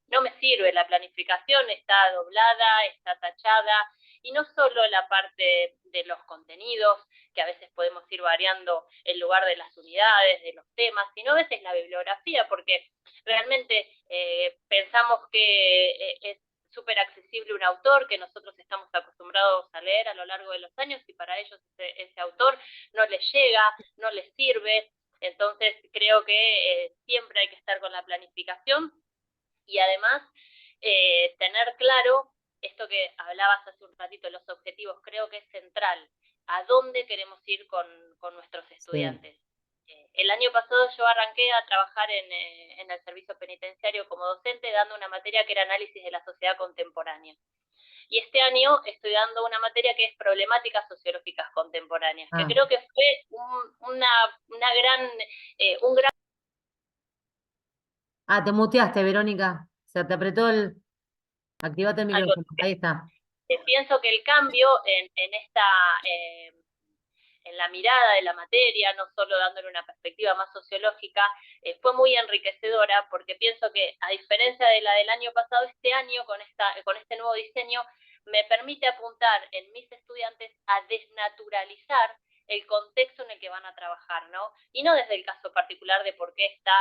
no me sirve. La planificación está doblada, está tachada, y no solo la parte de los contenidos, que a veces podemos ir variando el lugar de las unidades, de los temas, sino a veces la bibliografía, porque realmente pensamos que es súper accesible un autor que nosotros estamos acostumbrados a leer a lo largo de los años y para ellos ese autor no les llega, no les sirve. Entonces creo que siempre hay que estar con la planificación y además tener claro esto que hablabas hace un ratito, los objetivos, creo que es central. ¿A dónde queremos ir con nuestros estudiantes? Sí. El año pasado yo arranqué a trabajar en el servicio penitenciario como docente, dando una materia que era análisis de la sociedad contemporánea. Y este año estoy dando una materia que es problemáticas sociológicas contemporáneas, que creo que fue un gran... Te muteaste, Verónica. Se te apretó Activate el algo, micrófono. Ahí está. pienso que el cambio en la mirada de la materia, no solo dándole una perspectiva más sociológica, fue muy enriquecedora porque pienso que a diferencia de la del año pasado, este año con este nuevo diseño me permite apuntar en mis estudiantes a desnaturalizar el contexto en el que van a trabajar, ¿no? Y no desde el caso particular de por qué está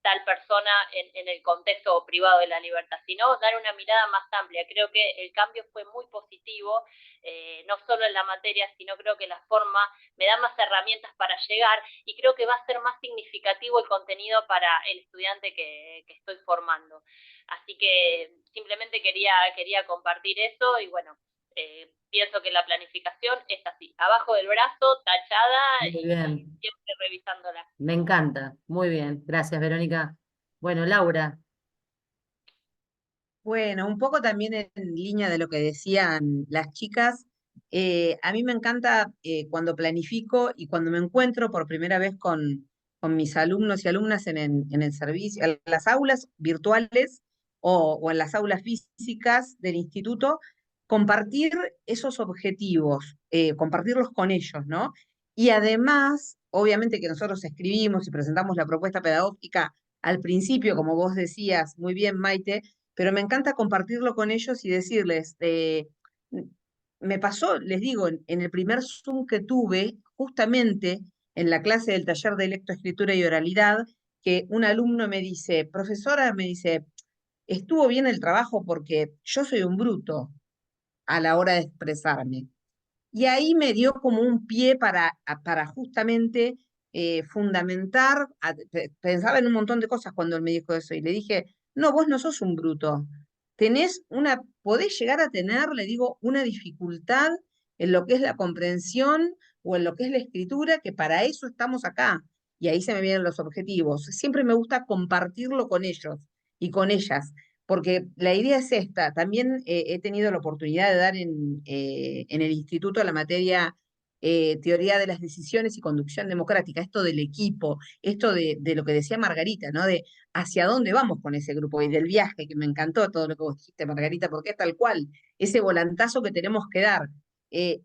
tal persona en el contexto privado de la libertad, sino dar una mirada más amplia. Creo que el cambio fue muy positivo, no solo en la materia, sino creo que la forma me da más herramientas para llegar y creo que va a ser más significativo el contenido para el estudiante que estoy formando. Así que simplemente quería compartir eso y bueno, pienso que la planificación es así, abajo del brazo, tachada Muy y bien. siempre revisándola. Me encanta. Muy bien. Gracias, Verónica. Bueno, Laura. Bueno, un poco también en línea de lo que decían las chicas, a mí me encanta cuando planifico y cuando me encuentro por primera vez con mis alumnos y alumnas en el servicio, en las aulas virtuales o en las aulas físicas del instituto, compartir esos objetivos, compartirlos con ellos, ¿no? Y además, obviamente que nosotros escribimos y presentamos la propuesta pedagógica al principio, como vos decías muy bien, Maite, pero me encanta compartirlo con ellos y decirles, me pasó, les digo, en el primer Zoom que tuve, justamente en la clase del taller de lectoescritura y oralidad, que un alumno me dice, profesora, me dice, estuvo bien el trabajo porque yo soy un bruto a la hora de expresarme. Y ahí me dio como un pie para justamente fundamentar, pensaba en un montón de cosas cuando él me dijo eso, y le dije, no, vos no sos un bruto, podés llegar a tener, le digo, una dificultad en lo que es la comprensión o en lo que es la escritura, que para eso estamos acá. Y ahí se me vienen los objetivos. Siempre me gusta compartirlo con ellos y con ellas, porque la idea es esta. También he tenido la oportunidad de dar en el instituto la materia teoría de las decisiones y conducción democrática, esto del equipo, esto de lo que decía Margarita, ¿no? De hacia dónde vamos con ese grupo y del viaje, que me encantó todo lo que vos dijiste, Margarita, porque es tal cual, ese volantazo que tenemos que dar. Eh,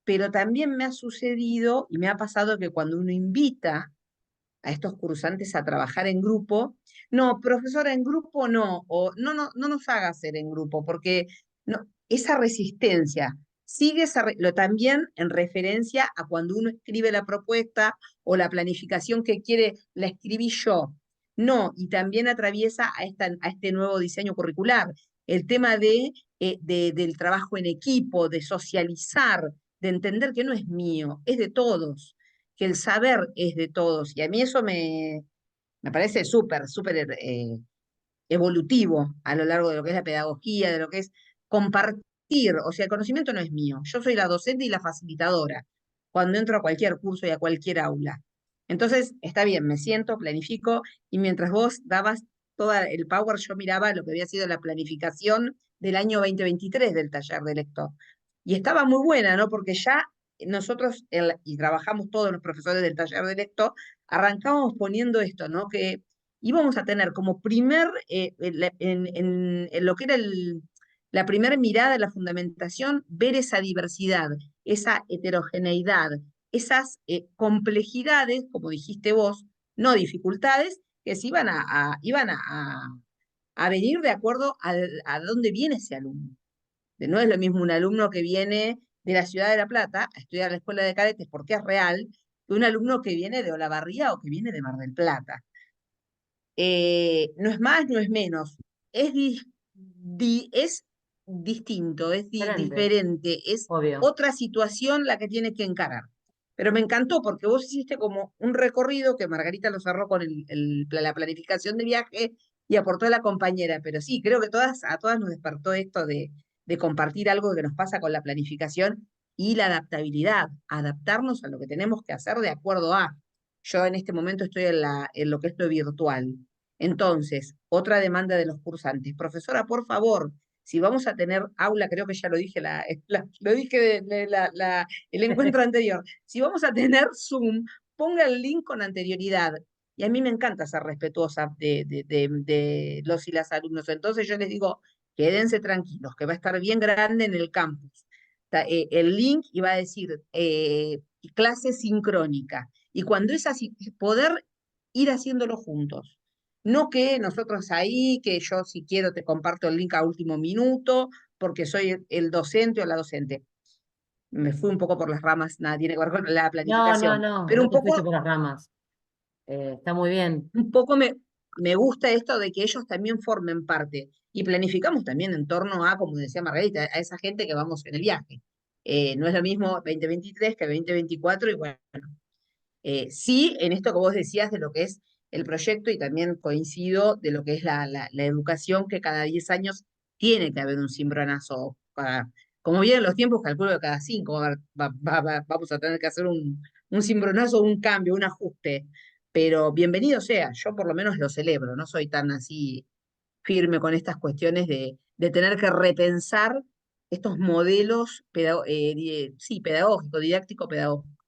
pero también me ha sucedido y me ha pasado que cuando uno invita a estos cursantes a trabajar en grupo, no, profesora, en grupo no, o no nos haga hacer en grupo, porque no, esa resistencia sigue también en referencia a cuando uno escribe la propuesta o la planificación que quiere, la escribí yo. No, y también atraviesa a este nuevo diseño curricular, el tema del trabajo en equipo, de socializar, de entender que no es mío, es de todos, que el saber es de todos. Y a mí eso me parece súper evolutivo a lo largo de lo que es la pedagogía, de lo que es compartir. O sea, el conocimiento no es mío. Yo soy la docente y la facilitadora cuando entro a cualquier curso y a cualquier aula. Entonces, está bien, me siento, planifico, y mientras vos dabas todo el power, yo miraba lo que había sido la planificación del año 2023 del taller de lector. Y estaba muy buena, ¿no? Porque ya nosotros, y trabajamos todos los profesores del taller de lector, arrancábamos poniendo esto, ¿no? Que íbamos a tener como en lo que era la primera mirada de la fundamentación, ver esa diversidad, esa heterogeneidad, esas complejidades, como dijiste vos, no dificultades, que se iban a venir de acuerdo a dónde viene ese alumno. No es lo mismo un alumno que viene de la ciudad de La Plata a estudiar a la escuela de cadetes porque es real, que un alumno que viene de Olavarría o que viene de Mar del Plata. No es más, no es menos. Es, es distinto, es Diferente, diferente, es obvio. otra situación la que tiene que encarar. Pero me encantó porque vos hiciste como un recorrido que Margarita lo cerró con la planificación de viaje y aportó a la compañera. Pero sí, creo que a todas nos despertó esto de compartir algo que nos pasa con la planificación y la adaptabilidad, adaptarnos a lo que tenemos que hacer de acuerdo a. Yo en este momento estoy en lo que es lo virtual. Entonces, otra demanda de los cursantes. Profesora, por favor, si vamos a tener aula, creo que ya lo dije, lo dije el encuentro anterior, si vamos a tener Zoom, ponga el link con anterioridad. Y a mí me encanta ser respetuosa de los y las alumnos. Entonces yo les digo, quédense tranquilos, que va a estar bien grande en el campus. El link iba a decir clase sincrónica. Y cuando es así, poder ir haciéndolo juntos. No que nosotros ahí, que yo si quiero te comparto el link a último minuto, porque soy el docente o la docente. Me fui un poco por las ramas, nada tiene que ver con la No, no, planificación, no, pero no te fuiste por las ramas. Está muy bien. un poco me gusta esto de que ellos también formen parte y planificamos también en torno a, como decía Margarita, a esa gente que vamos en el viaje. No es lo mismo 2023 que 2024 y bueno, sí, en esto que vos decías de lo que es el proyecto y también coincido de lo que es la educación, que cada 10 años tiene que haber un cimbronazo. Como vienen los tiempos, calculo que cada 5 vamos a tener que hacer un cimbronazo, un cambio, un ajuste. Pero bienvenido sea, yo por lo menos lo celebro, no soy tan así firme con estas cuestiones de tener que repensar estos modelos sí, pedagógico, didáctico, pedagógico.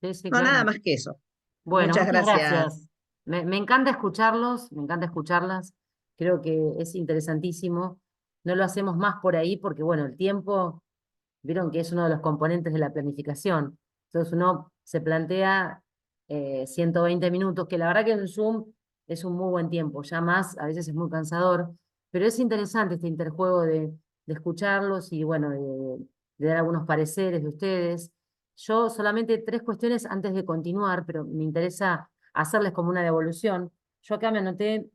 Sí, sí, No, nada claro. más que eso. Bueno, Muchas muchas gracias. gracias. Me encanta escucharlos, me encanta escucharlas. Creo que es interesantísimo. No lo hacemos más por ahí porque, bueno, el tiempo, vieron que es uno de los componentes de la planificación. Entonces uno se plantea 120 minutos, que la verdad que en Zoom es un muy buen tiempo, ya más, a veces es muy cansador, pero es interesante este interjuego de escucharlos y, bueno, de dar algunos pareceres de ustedes. Yo solamente tres cuestiones antes de continuar, pero me interesa hacerles como una devolución. yo acá me anoté,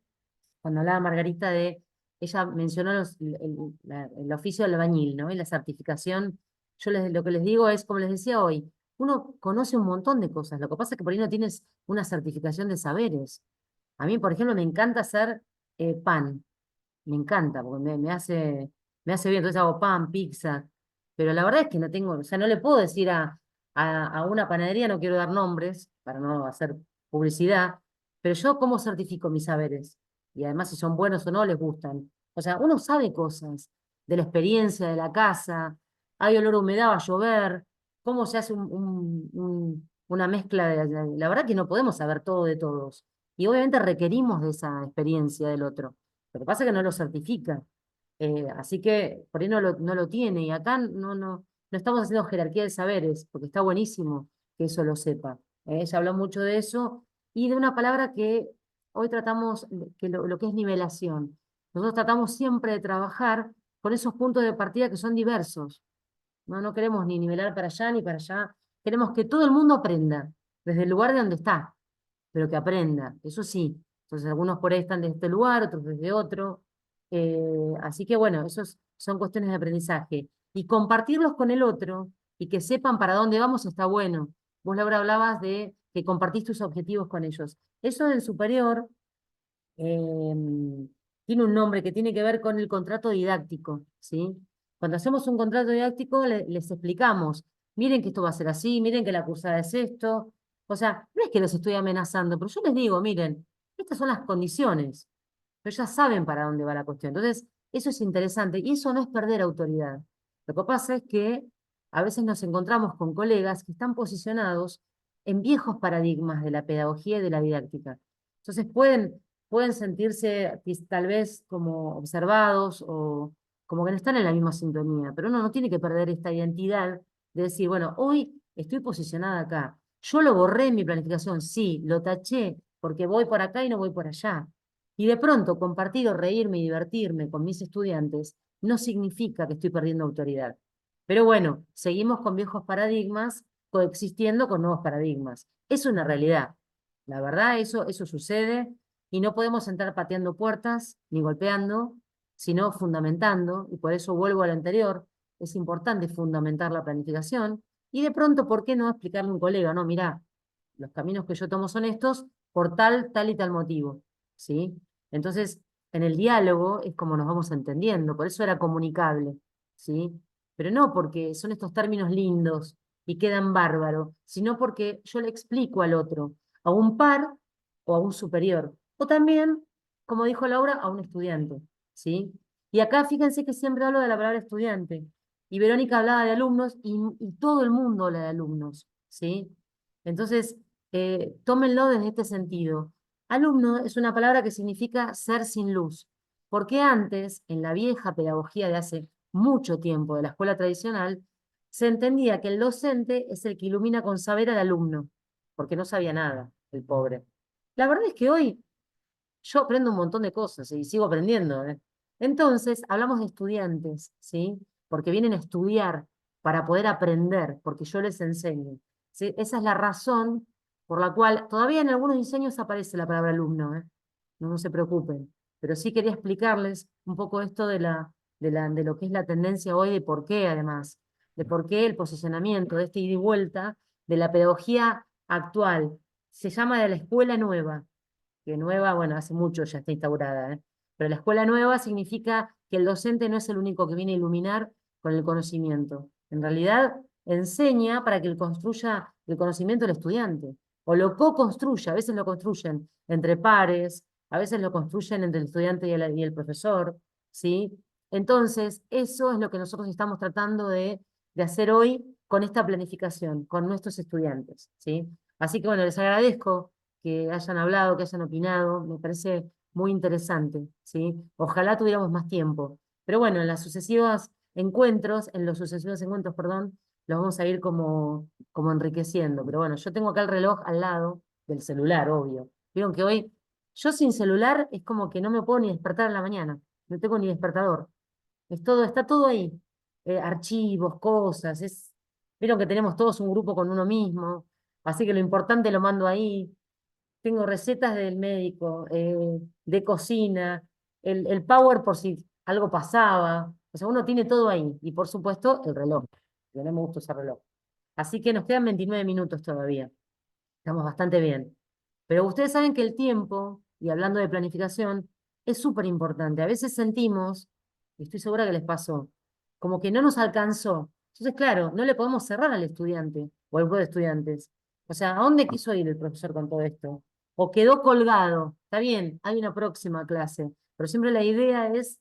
cuando hablaba Margarita ella mencionó el oficio del albañil, ¿no? Y la certificación, lo que les digo es, como les decía hoy, uno conoce un montón de cosas, lo que pasa es que por ahí no tienes una certificación de saberes. A mí, por ejemplo, me encanta hacer pan, me encanta, porque me hace bien, entonces hago pan, pizza, pero la verdad es que no tengo, o sea, no le puedo decir a una panadería, no quiero dar nombres, para no hacer publicidad, pero yo cómo certifico mis saberes, y además si son buenos o no, les gustan. O sea, uno sabe cosas de la experiencia de la casa, hay olor a humedad, va a llover, cómo se hace una mezcla la verdad que no podemos saber todo de todos, y obviamente requerimos de esa experiencia del otro. Lo que pasa es que no lo certifica. Así que por ahí no lo tiene. Y acá no estamos haciendo jerarquía de saberes, porque está buenísimo que eso lo sepa. Se habló mucho de eso y de una palabra que hoy tratamos, que lo que es nivelación. Nosotros tratamos siempre de trabajar con esos puntos de partida que son diversos. No queremos ni nivelar para allá ni para allá. Queremos que todo el mundo aprenda, desde el lugar de donde está, pero que aprenda, eso sí. Entonces algunos por ahí están desde este lugar, otros desde otro. Así que bueno, esos son cuestiones de aprendizaje. Y compartirlos con el otro y que sepan para dónde vamos está bueno. Vos, Laura, hablabas de que compartís tus objetivos con ellos. Eso del superior tiene un nombre que tiene que ver con el contrato didáctico, ¿sí? Cuando hacemos un contrato didáctico les explicamos, miren que esto va a ser así, miren que la cursada es esto. O sea, no es que los estoy amenazando, pero yo les digo, miren, estas son las condiciones, pero ya saben para dónde va la cuestión. Entonces, eso es interesante y eso no es perder autoridad. Lo que pasa es que a veces nos encontramos con colegas que están posicionados en viejos paradigmas de la pedagogía y de la didáctica. Entonces pueden sentirse tal vez como observados o como que no están en la misma sintonía, pero uno no tiene que perder esta identidad de decir, bueno, hoy estoy posicionada acá. Yo lo borré en mi planificación, sí, lo taché porque voy por acá y no voy por allá. Y de pronto compartir o reírme y divertirme con mis estudiantes no significa que estoy perdiendo autoridad. Pero bueno, seguimos con viejos paradigmas coexistiendo con nuevos paradigmas. Es una realidad. La verdad, eso sucede y no podemos entrar pateando puertas ni golpeando, sino fundamentando, y por eso vuelvo a lo anterior, es importante fundamentar la planificación y de pronto, ¿por qué no explicarle a un colega? No, mirá, los caminos que yo tomo son estos por tal y tal motivo, ¿sí? Entonces, en el diálogo es como nos vamos entendiendo, por eso era comunicable, ¿sí? Pero no porque son estos términos lindos y quedan bárbaros, sino porque yo le explico al otro, a un par o a un superior, o también, como dijo Laura, a un estudiante, ¿sí? Y acá fíjense que siempre hablo de la palabra estudiante, y Verónica hablaba de alumnos y todo el mundo habla de alumnos, ¿sí? Entonces, tómenlo desde este sentido. Alumno es una palabra que significa ser sin luz, porque antes, en la vieja pedagogía de hace mucho tiempo de la escuela tradicional, se entendía que el docente es el que ilumina con saber al alumno, porque no sabía nada, el pobre. La verdad es que hoy yo aprendo un montón de cosas y sigo aprendiendo, ¿eh? Entonces, hablamos de estudiantes, ¿sí? Porque vienen a estudiar para poder aprender, porque yo les enseño, ¿sí? Esa es la razón por la cual todavía en algunos diseños aparece la palabra alumno, ¿eh? No se preocupen. Pero sí quería explicarles un poco esto de lo que es la tendencia hoy, de por qué además, de por qué el posicionamiento de este ida y vuelta de la pedagogía actual se llama de la escuela nueva, que nueva, bueno, hace mucho ya está instaurada, ¿eh? Pero la escuela nueva significa que el docente no es el único que viene a iluminar con el conocimiento. En realidad, enseña para que construya el conocimiento el estudiante, o lo co-construya, a veces lo construyen entre pares, a veces lo construyen entre el estudiante y el profesor, ¿sí? Entonces, eso es lo que nosotros estamos tratando de hacer hoy con esta planificación, con nuestros estudiantes, ¿sí? Así que bueno, les agradezco que hayan hablado, que hayan opinado, me parece muy interesante, ¿sí? Ojalá tuviéramos más tiempo. Pero bueno, en los sucesivos encuentros, perdón, los vamos a ir como enriqueciendo. Pero bueno, yo tengo acá el reloj al lado del celular, obvio. Vieron que hoy, yo sin celular es como que no me puedo ni despertar en la mañana, no tengo ni despertador. Está todo ahí. Archivos, cosas, vieron que tenemos todos un grupo con uno mismo, así que lo importante lo mando ahí. tengo recetas del médico, de cocina, el power por si algo pasaba. O sea, uno tiene todo ahí. Y por supuesto, el reloj. Que no me gusta usar reloj. Así que nos quedan 29 minutos todavía. Estamos bastante bien. Pero ustedes saben que el tiempo, y hablando de planificación, es súper importante. A veces sentimos, y estoy segura que les pasó, como que no nos alcanzó. Entonces, claro, no le podemos cerrar al estudiante o al grupo de estudiantes. O sea, ¿a dónde quiso ir el profesor con todo esto? O quedó colgado. Está bien, hay una próxima clase, pero siempre la idea es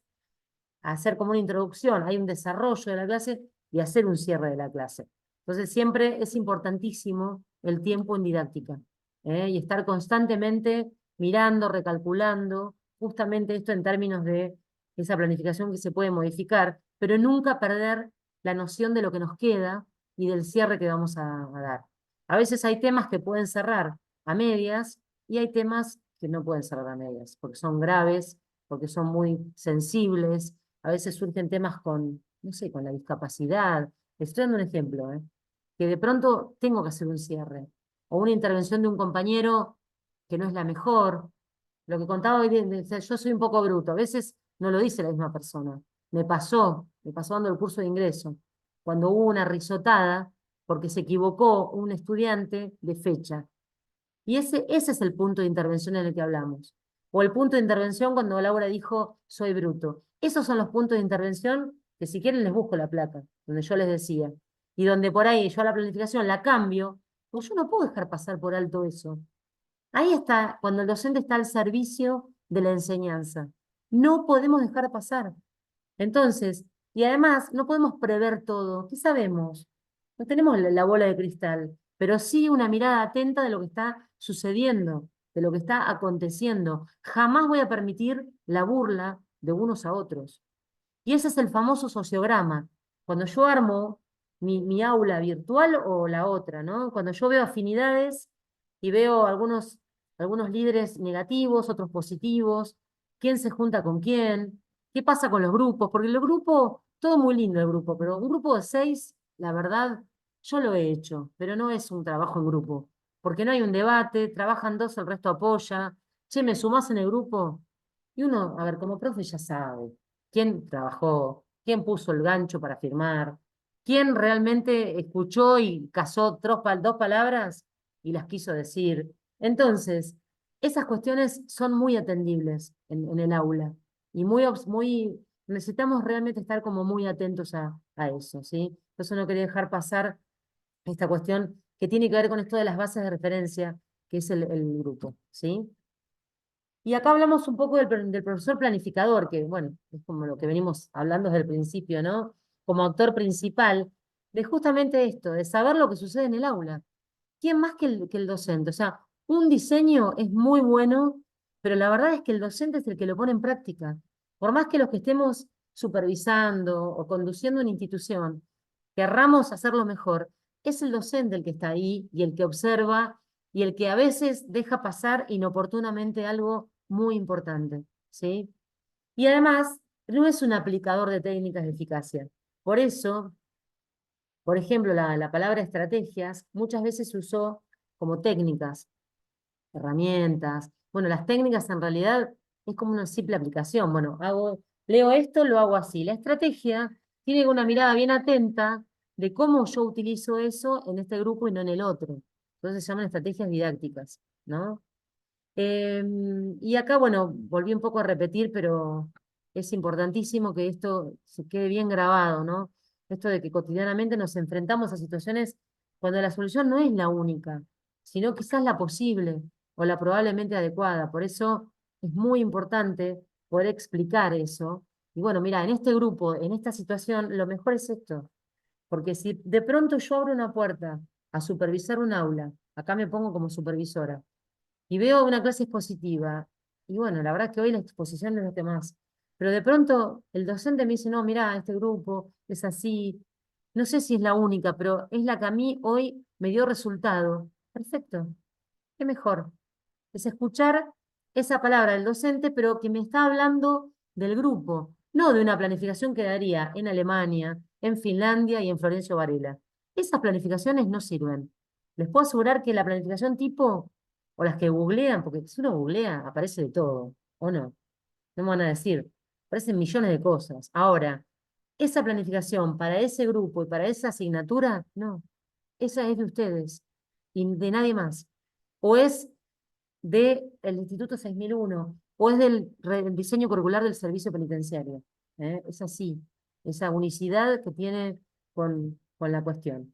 hacer como una introducción, hay un desarrollo de la clase y hacer un cierre de la clase. Entonces siempre es importantísimo el tiempo en didáctica, y estar constantemente mirando, recalculando, justamente esto en términos de esa planificación que se puede modificar, pero nunca perder la noción de lo que nos queda y del cierre que vamos a dar. A veces hay temas que pueden cerrar a medias y hay temas que no pueden cerrar a medias, porque son graves, porque son muy sensibles. A veces surgen temas con, no sé, con la discapacidad. Estoy dando un ejemplo, que de pronto tengo que hacer un cierre, o una intervención de un compañero que no es la mejor. Lo que contaba hoy, yo soy un poco bruto, a veces no lo dice la misma persona. Me pasó dando el curso de ingreso, cuando hubo una risotada porque se equivocó un estudiante de fecha. Y ese es el punto de intervención en el que hablamos. O el punto de intervención cuando Laura dijo, soy bruto. Esos son los puntos de intervención que si quieren les busco la placa, donde yo les decía. Y donde por ahí yo la planificación la cambio, pues yo no puedo dejar pasar por alto eso. Ahí está, cuando el docente está al servicio de la enseñanza. No podemos dejar pasar. Entonces, y además no podemos prever todo. ¿Qué sabemos? No tenemos la bola de cristal, pero sí una mirada atenta de lo que está sucediendo, de lo que está aconteciendo. Jamás voy a permitir la burla de unos a otros. Y ese es el famoso sociograma. Cuando yo armo mi aula virtual o la otra, ¿no? Cuando yo veo afinidades y veo algunos líderes negativos, otros positivos, quién se junta con quién, qué pasa con los grupos, porque el grupo, todo muy lindo el grupo, pero un grupo de 6, la verdad, yo lo he hecho, pero no es un trabajo en grupo, porque no hay un debate, trabajan 2, el resto apoya. Che, ¿me sumás en el grupo? Y uno, a ver, como profe ya sabe quién trabajó, quién puso el gancho para firmar, quién realmente escuchó y cazó dos palabras y las quiso decir. Entonces, esas cuestiones son muy atendibles en el aula y necesitamos realmente estar como muy atentos a eso, ¿sí? Por eso no quería dejar pasar esta cuestión que tiene que ver con esto de las bases de referencia, que es el grupo, ¿sí? Y acá hablamos un poco del profesor planificador, que bueno, es como lo que venimos hablando desde el principio, ¿no? Como actor principal, de justamente esto, de saber lo que sucede en el aula. ¿Quién más que el docente? O sea, un diseño es muy bueno, pero la verdad es que el docente es el que lo pone en práctica. Por más que los que estemos supervisando o conduciendo una institución querramos hacerlo mejor, es el docente el que está ahí y el que observa y el que a veces deja pasar inoportunamente algo muy importante, ¿sí? Y además, no es un aplicador de técnicas de eficacia. Por eso, por ejemplo, la palabra estrategias muchas veces se usó como técnicas, herramientas. Bueno, las técnicas en realidad es como una simple aplicación. Bueno, leo esto, lo hago así. La estrategia tiene una mirada bien atenta de cómo yo utilizo eso en este grupo y no en el otro. Entonces se llaman estrategias didácticas, ¿no? Y acá, bueno, volví un poco a repetir, pero es importantísimo que esto se quede bien grabado, ¿no? Esto de que cotidianamente nos enfrentamos a situaciones cuando la solución no es la única, sino quizás la posible o la probablemente adecuada. Por eso es muy importante poder explicar eso. Y bueno, mira, en este grupo, en esta situación, lo mejor es esto. Porque si de pronto yo abro una puerta a supervisar un aula, acá me pongo como supervisora, y veo una clase expositiva, y bueno, la verdad es que hoy la exposición es lo que más, pero de pronto el docente me dice, no, mirá, este grupo es así, no sé si es la única, pero es la que a mí hoy me dio resultado. Perfecto, qué mejor. Es escuchar esa palabra del docente, pero que me está hablando del grupo, no de una planificación que daría en Alemania, en Finlandia y en Florencio Varela. Esas planificaciones no sirven. Les puedo asegurar que la planificación tipo o las que googlean, porque si uno googlea, aparece de todo, ¿o no? No me van a decir, aparecen millones de cosas. Ahora, esa planificación para ese grupo y para esa asignatura, no, esa es de ustedes y de nadie más. O es del Instituto 6001, o es del diseño curricular del servicio penitenciario. Es así, esa unicidad que tiene con la cuestión.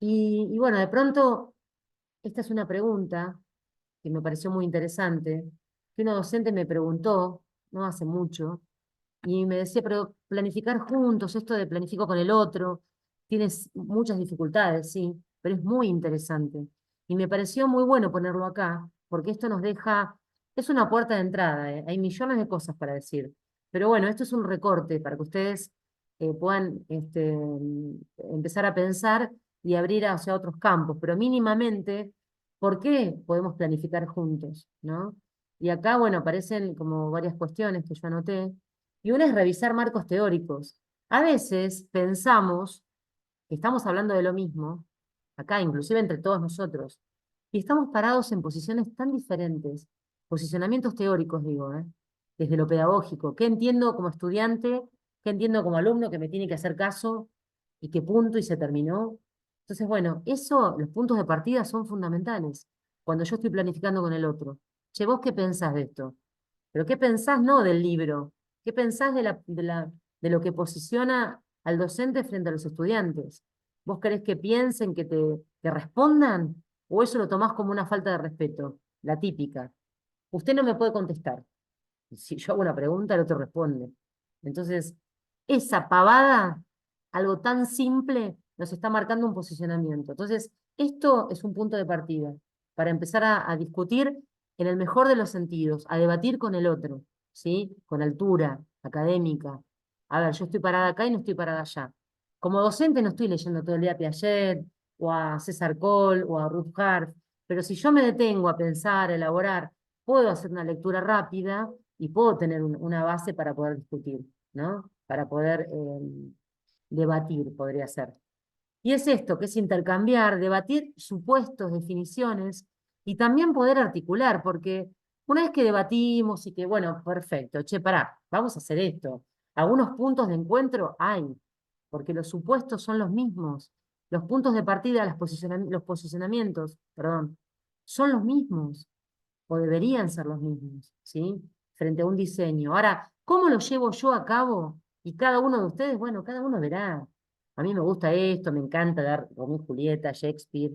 Y bueno, de pronto, esta es una pregunta que me pareció muy interesante, que una docente me preguntó, no hace mucho, y me decía, pero planificar juntos, esto de planifico con el otro, tienes muchas dificultades, sí, pero es muy interesante. Y me pareció muy bueno ponerlo acá, porque esto nos deja, es una puerta de entrada, hay millones de cosas para decir. Pero bueno, esto es un recorte para que ustedes puedan empezar a pensar y abrir hacia otros campos, pero mínimamente, ¿por qué podemos planificar juntos? ¿No? Y acá, bueno, aparecen como varias cuestiones que yo anoté, y una es revisar marcos teóricos. A veces pensamos que estamos hablando de lo mismo, acá inclusive entre todos nosotros, y estamos parados en posiciones tan diferentes, posicionamientos teóricos digo, desde lo pedagógico, qué entiendo como estudiante, qué entiendo como alumno que me tiene que hacer caso, y qué punto y se terminó. Entonces, bueno, eso, los puntos de partida son fundamentales cuando yo estoy planificando con el otro. Che, ¿vos qué pensás de esto? Pero ¿qué pensás no del libro? ¿Qué pensás de lo que posiciona al docente frente a los estudiantes? ¿Vos querés que piensen, que respondan? ¿O eso lo tomás como una falta de respeto? La típica. Usted no me puede contestar. Si yo hago una pregunta, el otro responde. Entonces, esa pavada, algo tan simple, nos está marcando un posicionamiento. Entonces, esto es un punto de partida para empezar a discutir en el mejor de los sentidos, a debatir con el otro, ¿sí? Con altura académica. A ver, yo estoy parada acá y no estoy parada allá. Como docente no estoy leyendo todo el día a Piaget, o a César Cole, o a Ruth Harf, pero si yo me detengo a pensar, a elaborar, puedo hacer una lectura rápida y puedo tener una base para poder discutir, ¿no? Para poder debatir, podría ser. Y es esto, que es intercambiar, debatir supuestos, definiciones, y también poder articular, porque una vez que debatimos y que, bueno, perfecto, che, pará, vamos a hacer esto. Algunos puntos de encuentro hay, porque los supuestos son los mismos. Los puntos de partida, los posicionamientos, perdón, son los mismos o deberían ser los mismos, ¿sí? Frente a un diseño. Ahora, ¿cómo lo llevo yo a cabo? Y cada uno de ustedes, bueno, cada uno verá. A mí me gusta esto, me encanta dar Romeo y Julieta, Shakespeare.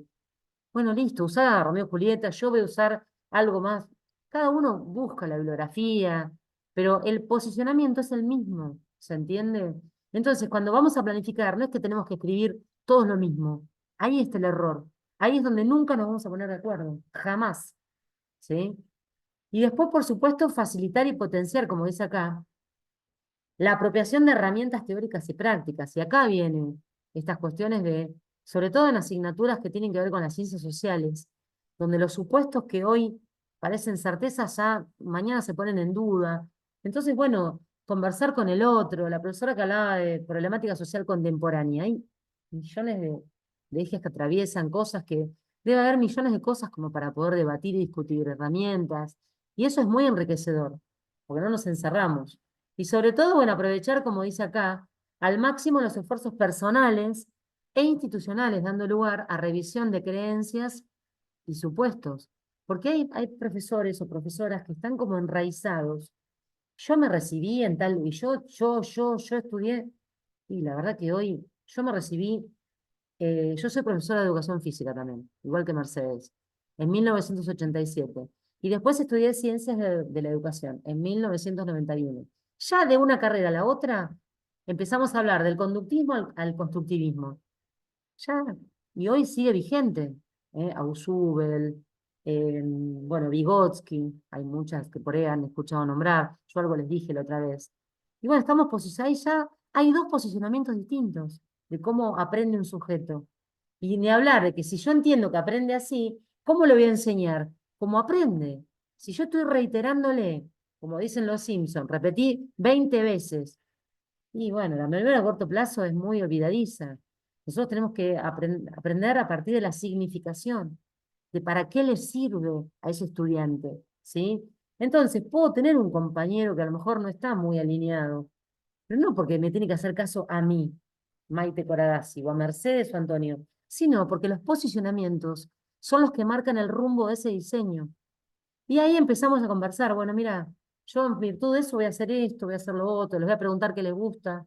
Bueno, listo, usá Romeo y Julieta, yo voy a usar algo más. Cada uno busca la bibliografía, pero el posicionamiento es el mismo, ¿se entiende? Entonces, cuando vamos a planificar, no es que tenemos que escribir todos lo mismo. Ahí está el error. Ahí es donde nunca nos vamos a poner de acuerdo, jamás, ¿sí? Y después, por supuesto, facilitar y potenciar, como dice acá, la apropiación de herramientas teóricas y prácticas. Y acá vienen estas cuestiones de, sobre todo en asignaturas que tienen que ver con las ciencias sociales, donde los supuestos que hoy parecen certezas ya mañana se ponen en duda. Entonces, bueno, conversar con el otro, la profesora que hablaba de problemática social contemporánea, hay millones de ejes que atraviesan cosas que debe haber millones de cosas como para poder debatir y discutir herramientas. Y eso es muy enriquecedor, porque no nos encerramos. Y sobre todo, bueno, aprovechar, como dice acá, al máximo los esfuerzos personales e institucionales, dando lugar a revisión de creencias y supuestos. Porque hay profesores o profesoras que están como enraizados. Yo me recibí en tal, y yo estudié, y la verdad que hoy yo me recibí, yo soy profesora de educación física también, igual que Mercedes, en 1987. Y después estudié ciencias de la educación en 1991. Ya de una carrera a la otra empezamos a hablar del conductismo al constructivismo. Ya, y hoy sigue vigente. Ausubel, bueno, Vygotsky, hay muchas que por ahí han escuchado nombrar, yo algo les dije la otra vez. Y bueno, estamos posicionados, ahí ya hay dos posicionamientos distintos de cómo aprende un sujeto. Y ni hablar de que si yo entiendo que aprende así, ¿cómo le voy a enseñar? ¿Cómo aprende? Si yo estoy reiterándole, como dicen los Simpsons, repetí 20 veces, y bueno, la memoria a corto plazo es muy olvidadiza. Nosotros tenemos que aprender a partir de la significación, de para qué le sirve a ese estudiante, ¿sí? Entonces, puedo tener un compañero que a lo mejor no está muy alineado, pero no porque me tiene que hacer caso a mí, Maite Coradazzi, o a Mercedes o a Antonio, sino porque los posicionamientos son los que marcan el rumbo de ese diseño. Y ahí empezamos a conversar, bueno, mira, yo en virtud de eso voy a hacer esto, voy a hacer lo otro, les voy a preguntar qué les gusta,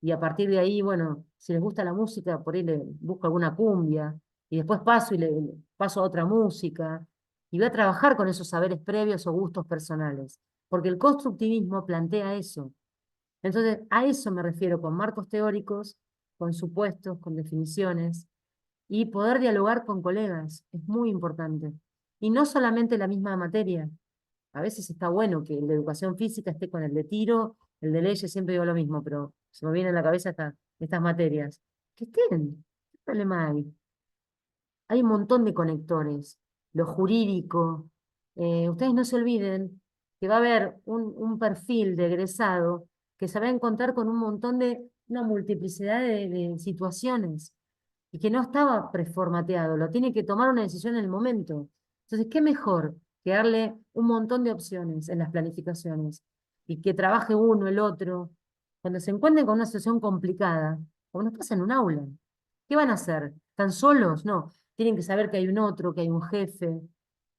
y a partir de ahí, bueno, si les gusta la música, por ahí le busco alguna cumbia, y después paso y le paso a otra música, y voy a trabajar con esos saberes previos o gustos personales, porque el constructivismo plantea eso. Entonces, a eso me refiero con marcos teóricos, con supuestos, con definiciones, y poder dialogar con colegas, es muy importante. Y no solamente la misma materia. A veces está bueno que el de educación física esté con el de tiro, el de leyes, siempre digo lo mismo, pero se me viene a la cabeza estas materias. Que estén, ¿qué problema hay? Hay un montón de conectores, lo jurídico. Ustedes no se olviden que va a haber un perfil de egresado que se va a encontrar con un montón de, una multiplicidad de situaciones y que no estaba preformateado, lo tiene que tomar una decisión en el momento. Entonces, ¿qué mejor que darle un montón de opciones en las planificaciones y que trabaje uno, el otro, cuando se encuentren con una situación complicada, como nos pasa en un aula? ¿Qué van a hacer? ¿Están solos? No, tienen que saber que hay un otro, que hay un jefe,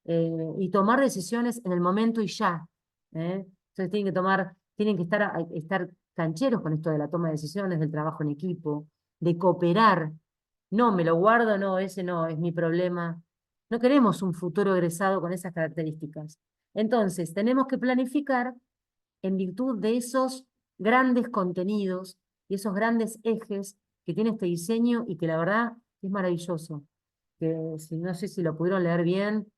y tomar decisiones en el momento y ya. Entonces tienen que estar cancheros con esto de la toma de decisiones, del trabajo en equipo, de cooperar. No, me lo guardo, no, ese no, es mi problema. No queremos un futuro egresado con esas características. Entonces, tenemos que planificar en virtud de esos grandes contenidos y esos grandes ejes que tiene este diseño y que la verdad es maravilloso. Que si, no sé si lo pudieron leer bien,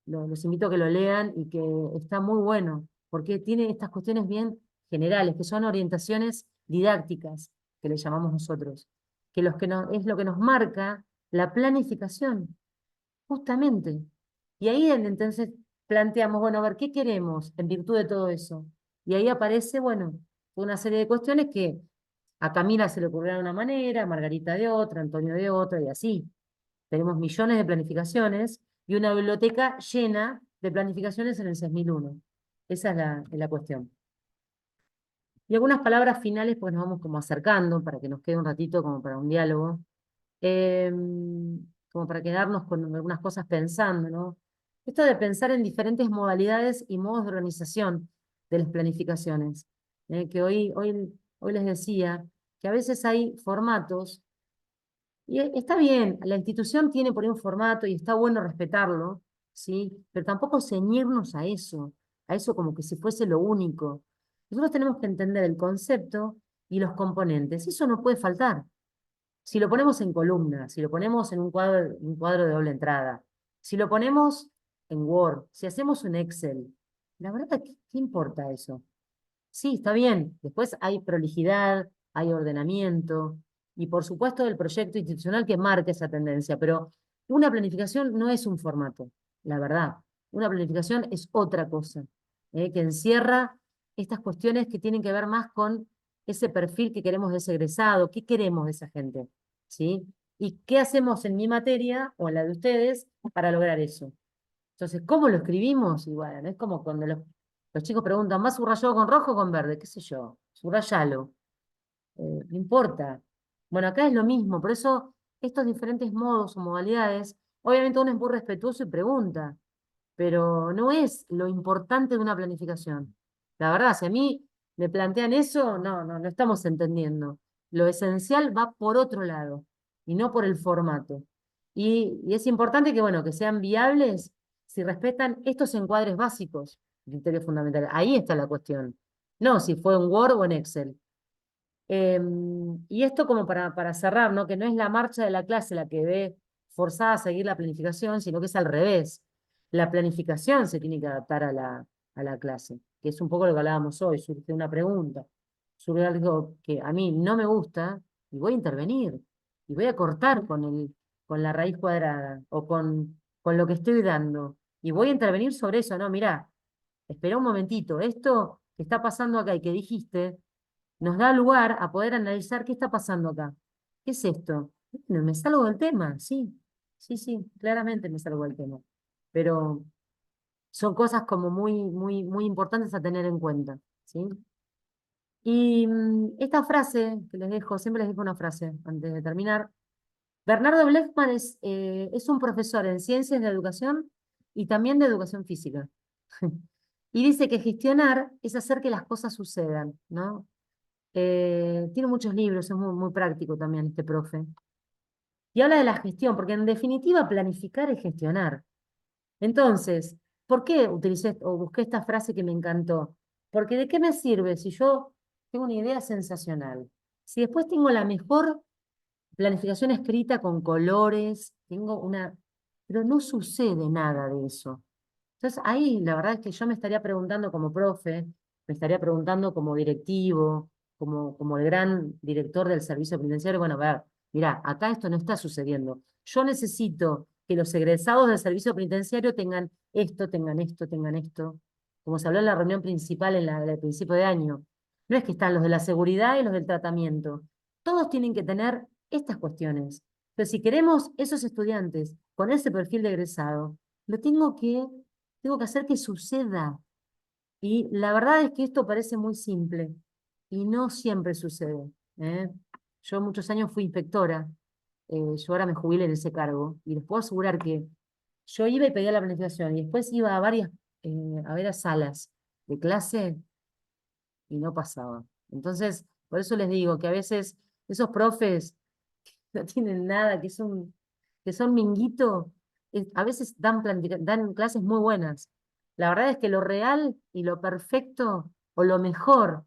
los invito a que lo lean y que está muy bueno, porque tiene estas cuestiones bien generales, que son orientaciones didácticas, que le llamamos nosotros, es lo que nos marca la planificación, justamente. Y ahí entonces planteamos, bueno, a ver, ¿qué queremos en virtud de todo eso? Y ahí aparece, bueno, una serie de cuestiones que a Camila se le ocurrió de una manera, a Margarita de otra, a Antonio de otra, y así. Tenemos millones de planificaciones y una biblioteca llena de planificaciones en el 6001. Esa es la cuestión. Y algunas palabras finales, pues nos vamos como acercando para que nos quede un ratito como para un diálogo. Como para quedarnos con algunas cosas pensando, ¿no? Esto de pensar en diferentes modalidades y modos de organización de las planificaciones. Que hoy les decía que a veces hay formatos, y está bien, la institución tiene por ahí un formato y está bueno respetarlo, ¿sí? Pero tampoco ceñirnos a eso como que si fuese lo único. Nosotros tenemos que entender el concepto y los componentes, eso no puede faltar. Si lo ponemos en columna, si lo ponemos en un cuadro de doble entrada, si lo ponemos en Word, si hacemos un Excel, la verdad, ¿qué importa eso? Sí, está bien. Después hay prolijidad, hay ordenamiento, y por supuesto el proyecto institucional que marca esa tendencia, pero una planificación no es un formato, la verdad. Una planificación es otra cosa, que encierra estas cuestiones que tienen que ver más con ese perfil que queremos de ese egresado, qué queremos de esa gente, ¿sí? Y qué hacemos en mi materia o en la de ustedes para lograr eso. Entonces, ¿cómo lo escribimos? Y bueno, es como cuando los chicos preguntan, ¿más subrayado con rojo o con verde? ¿Qué sé yo? Subrayalo. No importa. Bueno, acá es lo mismo, por eso estos diferentes modos o modalidades, obviamente uno es muy respetuoso y pregunta, pero no es lo importante de una planificación. La verdad, si a mí me plantean eso, no estamos entendiendo. Lo esencial va por otro lado y no por el formato. Y es importante que, bueno, que sean viables si respetan estos encuadres básicos, criterios fundamentales. Ahí está la cuestión. No si fue en Word o en Excel. Y esto como para cerrar, ¿no? Que no es la marcha de la clase la que ve forzada a seguir la planificación, sino que es al revés. La planificación se tiene que adaptar a la clase, que es un poco lo que hablábamos hoy, surge una pregunta, surge algo que a mí no me gusta, y voy a intervenir, y voy a cortar con la raíz cuadrada, o con lo que estoy dando, y voy a intervenir sobre eso, no, mirá, espera un momentito, esto que está pasando acá y que dijiste, nos da lugar a poder analizar qué está pasando acá. ¿Qué es esto? Bueno, me salgo del tema, sí. Sí, sí, claramente me salgo el tema. Pero son cosas como muy importantes a tener en cuenta, ¿sí? Y esta frase que les dejo, siempre les dejo una frase antes de terminar. Bernardo Blechman es un profesor en ciencias de educación y también de educación física. Y dice que gestionar es hacer que las cosas sucedan, ¿no? Tiene muchos libros, es muy práctico también este profe. Y habla de la gestión, porque en definitiva planificar es gestionar. Entonces, ¿por qué utilicé o busqué esta frase que me encantó? Porque ¿de qué me sirve si yo tengo una idea sensacional? Si después tengo la mejor planificación escrita con colores, tengo una... pero no sucede nada de eso. Entonces ahí la verdad es que yo me estaría preguntando como profe, me estaría preguntando como directivo, como el gran director del servicio penitenciario, bueno, a ver, mira, acá esto no está sucediendo. Yo necesito que los egresados del servicio penitenciario tengan esto, tengan esto, tengan esto. Como se habló en la reunión principal en el principio de año. No es que están los de la seguridad y los del tratamiento. Todos tienen que tener estas cuestiones. Pero si queremos esos estudiantes con ese perfil de egresado, lo tengo que hacer que suceda. Y la verdad es que esto parece muy simple y no siempre sucede, ¿eh? Yo muchos años fui inspectora, yo ahora me jubilé en ese cargo y les puedo asegurar que yo iba y pedía la planificación y después iba a a ver a salas de clase y no pasaba. Entonces, por eso les digo que a veces esos profes no tienen nada, que son minguito, a veces dan clases muy buenas. La verdad es que lo real y lo perfecto o lo mejor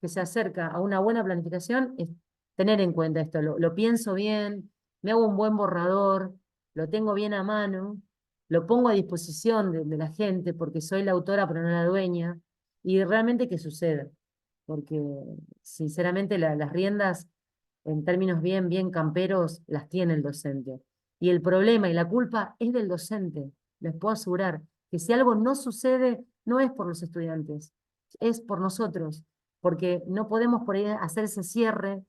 que se acerca a una buena planificación es tener en cuenta esto. Lo pienso bien, me hago un buen borrador, lo tengo bien a mano, lo pongo a disposición de la gente porque soy la autora pero no la dueña, y realmente que suceda. Porque sinceramente las riendas en términos bien camperos, las tiene el docente. Y el problema y la culpa es del docente. Les puedo asegurar que si algo no sucede, no es por los estudiantes, es por nosotros, porque no podemos por ahí hacer ese cierre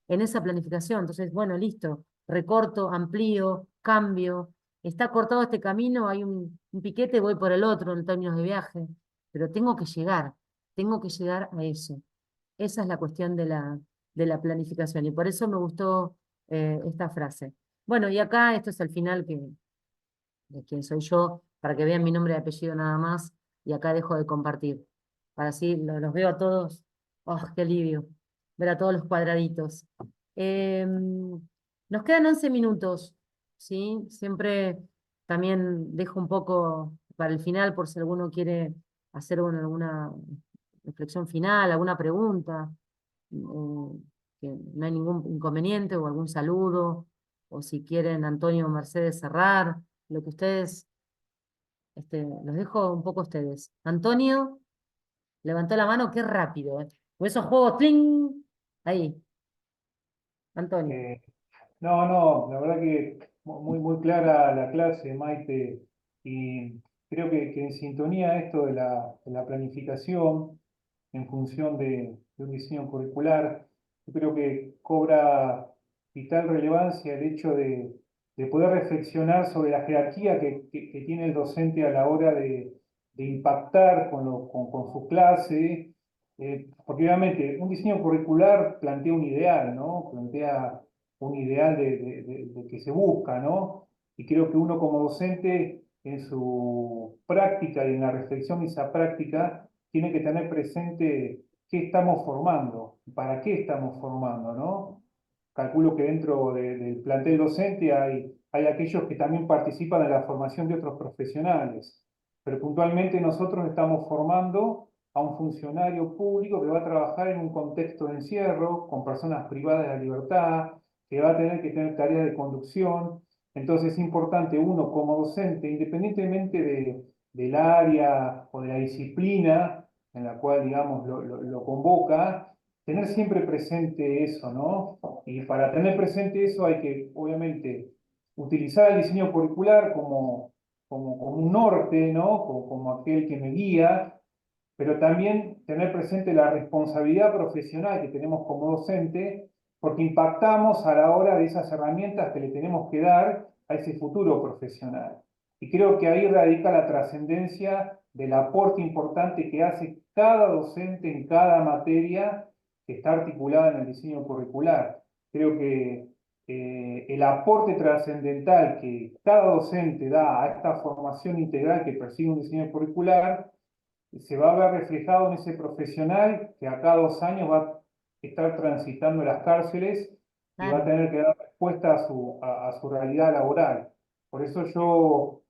en esa planificación. Entonces, bueno, listo, recorto, amplío, cambio. Está cortado este camino, hay un piquete, voy por el otro en términos de viaje, pero tengo que llegar a eso. Esa es la cuestión de la planificación y por eso me gustó esta frase. Bueno, y acá esto es el final de quién soy yo, para que vean mi nombre y apellido nada más, y acá dejo de compartir. Para así los veo a todos. ¡Oh, qué alivio! Ver a todos los cuadraditos. Nos quedan 11 minutos, ¿sí? Siempre también dejo un poco para el final por si alguno quiere hacer alguna reflexión final, alguna pregunta, que no hay ningún inconveniente o algún saludo, o si quieren Antonio o Mercedes cerrar, lo que ustedes, los dejo un poco a ustedes. Antonio levantó la mano, qué rápido, ¿eh? O esos juegos, ¡tling! Ahí, Antonio. No, la verdad que muy clara la clase, Maite, y creo que en sintonía esto de la planificación en función de un diseño curricular, yo creo que cobra vital relevancia el hecho de poder reflexionar sobre la jerarquía que tiene el docente a la hora de impactar con su clase, porque obviamente un diseño curricular plantea un ideal, ¿no? Plantea un ideal de que se busca, ¿no? Y creo que uno como docente en su práctica y en la reflexión de esa práctica tiene que tener presente qué estamos formando, para qué estamos formando, ¿no? Calculo que dentro del plantel docente hay aquellos que también participan en la formación de otros profesionales, pero puntualmente nosotros estamos formando a un funcionario público que va a trabajar en un contexto de encierro, con personas privadas de la libertad, que va a tener que tener tareas de conducción. Entonces es importante uno como docente, independientemente del área o de la disciplina en la cual, digamos, lo convoca, tener siempre presente eso, ¿no? Y para tener presente eso hay que, obviamente, utilizar el diseño curricular como un norte, ¿no? Como aquel que me guía, pero también tener presente la responsabilidad profesional que tenemos como docente, porque impactamos a la hora de esas herramientas que le tenemos que dar a ese futuro profesional. Y creo que ahí radica la trascendencia del aporte importante que hace cada docente en cada materia que está articulada en el diseño curricular. Creo que el aporte trascendental que cada docente da a esta formación integral que persigue un diseño curricular se va a ver reflejado en ese profesional que a cada 2 años va a estar transitando las cárceles y va a Claro. tener que dar respuesta a su realidad laboral. Por eso yo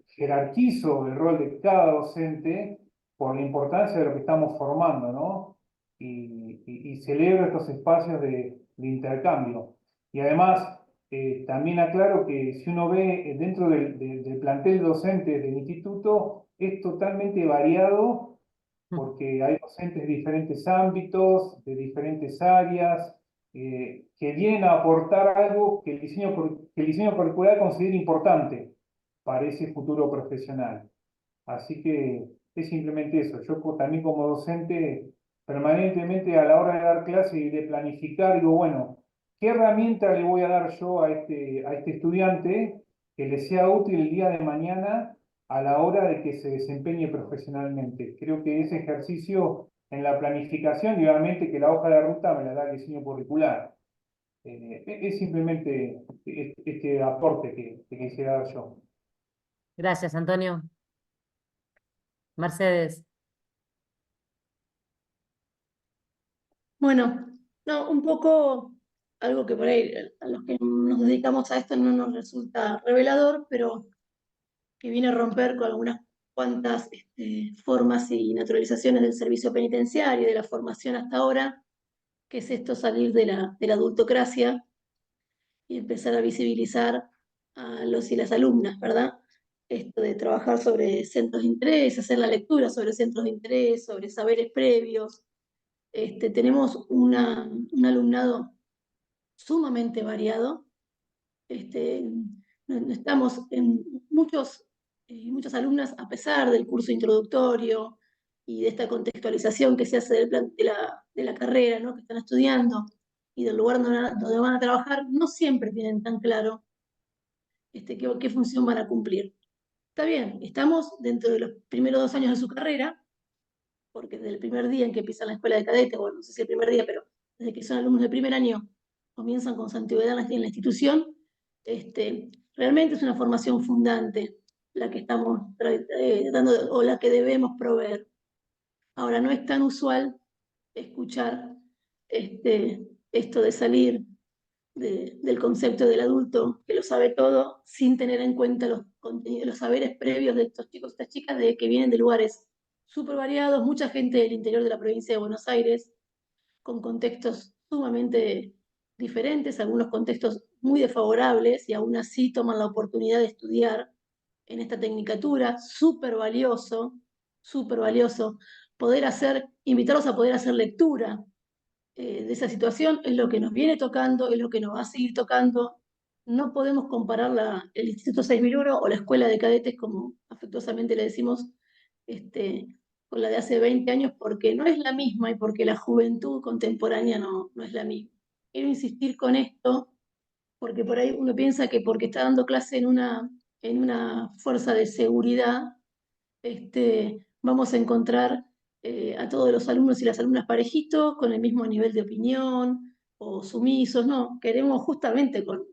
jerarquizo el rol de cada docente por la importancia de lo que estamos formando, ¿no? Y celebro estos espacios de intercambio. Y además, también aclaro que si uno ve dentro del plantel docente del instituto, es totalmente variado porque hay docentes de diferentes ámbitos, de diferentes áreas, que vienen a aportar algo que el diseño curricular considera importante para ese futuro profesional. Así que es simplemente eso. Yo también como docente, permanentemente a la hora de dar clase y de planificar, digo, bueno, ¿qué herramienta le voy a dar yo a este estudiante que le sea útil el día de mañana a la hora de que se desempeñe profesionalmente? Creo que ese ejercicio en la planificación, y obviamente que la hoja de ruta me la da el diseño curricular. Es simplemente este aporte que quisiera dar yo. Gracias, Antonio. Mercedes. Bueno, no, un poco algo que por ahí a los que nos dedicamos a esto no nos resulta revelador, pero que viene a romper con algunas cuantas formas y naturalizaciones del servicio penitenciario y de la formación hasta ahora, que es esto salir de la adultocracia y empezar a visibilizar a los y las alumnas, ¿verdad? Esto de trabajar sobre centros de interés, hacer la lectura sobre centros de interés, sobre saberes previos. Tenemos un alumnado sumamente variado. No estamos en muchas alumnas, a pesar del curso introductorio y de esta contextualización que se hace del plan de la carrera, ¿no? Que están estudiando y del lugar donde van a trabajar, no siempre tienen tan claro qué función van a cumplir. Está bien, estamos dentro de los primeros 2 años de su carrera, porque desde el primer día en que empiezan la escuela de cadetes, bueno, no sé si el primer día, pero desde que son alumnos de primer año, comienzan con su antigüedad en la institución, realmente es una formación fundante la que estamos dando o la que debemos proveer. Ahora, no es tan usual escuchar esto de salir del concepto del adulto que lo sabe todo sin tener en cuenta los contenidos, los saberes previos de estos chicos, estas chicas que vienen de lugares súper variados, mucha gente del interior de la provincia de Buenos Aires, con contextos sumamente diferentes, algunos contextos muy desfavorables, y aún así toman la oportunidad de estudiar en esta tecnicatura, súper valioso, invitarlos a poder hacer lectura de esa situación, es lo que nos viene tocando, es lo que nos va a seguir tocando. No podemos comparar el Instituto 6001 o la Escuela de Cadetes, como afectuosamente le decimos, con la de hace 20 años, porque no es la misma y porque la juventud contemporánea no es la misma. Quiero insistir con esto, porque por ahí uno piensa que porque está dando clase en una fuerza de seguridad, vamos a encontrar a todos los alumnos y las alumnas parejitos, con el mismo nivel de opinión o sumisos. No, queremos justamente con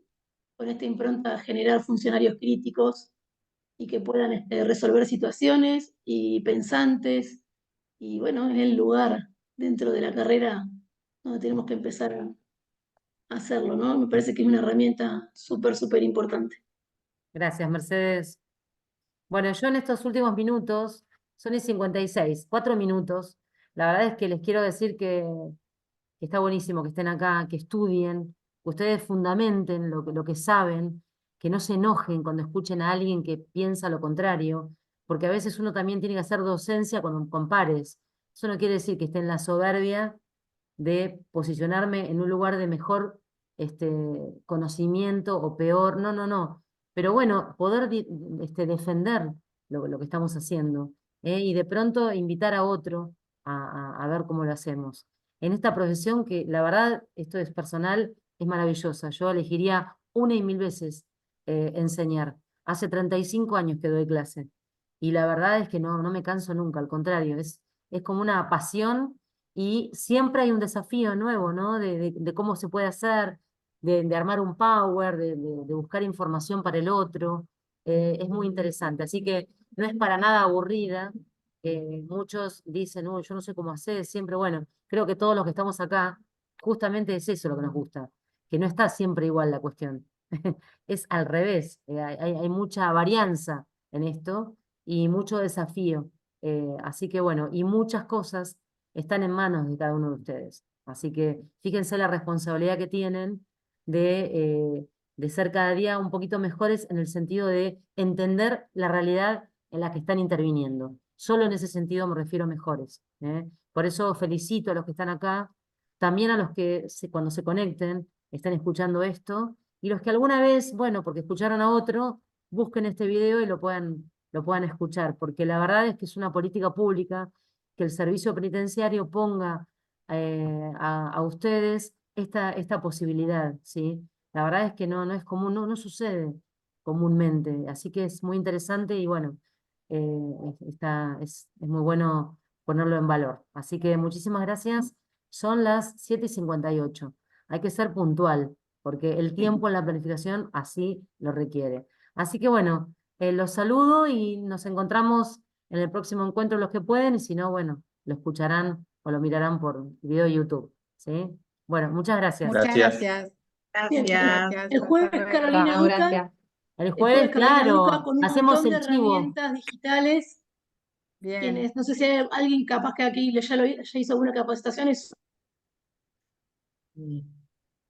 esta impronta generar funcionarios críticos y que puedan resolver situaciones y pensantes, y bueno, en el lugar dentro de la carrera donde tenemos que empezar a hacerlo, ¿no? Me parece que es una herramienta súper importante. Gracias, Mercedes. Bueno, yo en estos últimos minutos, son y 56, 4 minutos, la verdad es que les quiero decir que está buenísimo que estén acá, que estudien, que ustedes fundamenten lo que saben, que no se enojen cuando escuchen a alguien que piensa lo contrario, porque a veces uno también tiene que hacer docencia con pares. Eso no quiere decir que esté en la soberbia de posicionarme en un lugar de mejor conocimiento o peor, no. Pero bueno, poder defender lo que estamos haciendo, y de pronto invitar a otro a ver cómo lo hacemos. En esta profesión que la verdad, esto es personal, es maravillosa. Yo elegiría una y mil veces enseñar. Hace 35 años que doy clase y la verdad es que no me canso nunca, al contrario, es como una pasión y siempre hay un desafío nuevo, ¿no? De cómo se puede hacer, de armar un power, de buscar información para el otro. Es muy interesante, así que no es para nada aburrida. Muchos dicen, "Uy, yo no sé cómo hacer", siempre, bueno, creo que todos los que estamos acá, justamente es eso lo que nos gusta, que no está siempre igual la cuestión. Es al revés, hay mucha varianza en esto y mucho desafío. Así que bueno, y muchas cosas están en manos de cada uno de ustedes. Así que fíjense la responsabilidad que tienen de ser cada día un poquito mejores en el sentido de entender la realidad en la que están interviniendo. Solo en ese sentido me refiero a mejores. Por eso felicito a los que están acá, también a los que cuando se conecten están escuchando esto, y los que alguna vez, bueno, porque escucharon a otro, busquen este video y lo puedan escuchar, porque la verdad es que es una política pública que el servicio penitenciario ponga a ustedes esta posibilidad, ¿sí? La verdad es que no es común, no sucede comúnmente, así que es muy interesante y bueno, es muy bueno ponerlo en valor. Así que muchísimas gracias. Son las 7:58. Hay que ser puntual, porque el tiempo en la planificación así lo requiere. Así que bueno, los saludo y nos encontramos en el próximo encuentro los que pueden, y si no, bueno, lo escucharán o lo mirarán por video de YouTube. ¿Sí? Bueno, muchas gracias. Muchas Gracias. gracias. Bien, Gracias. Gracias. el jueves Hasta luego. Carolina Chao, Duca, gracias. El el jueves, jueves Carolina Duca claro, con un hacemos montón de el chivo. herramientas digitales, Bien. quienes, no sé si hay alguien capaz que aquí ya hizo alguna capacitación, es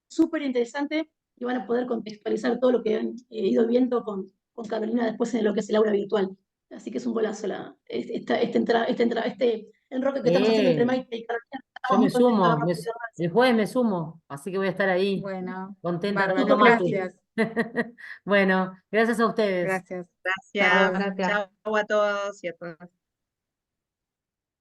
súper interesante y van a poder contextualizar todo lo que han ido viendo con Carolina después en lo que es el aula virtual. Así que es un golazo este enroque que estamos haciendo entre Eh, Maite y Carolina. Yo Estamos me muy contentos de sumo, habernos podido dar. el jueves me sumo, así que voy a estar ahí, Bueno, contenta bárbaro. tomando mate. Gracias. Bueno, gracias a ustedes. Gracias. Gracias. Gracias. Chao a todos y a todas.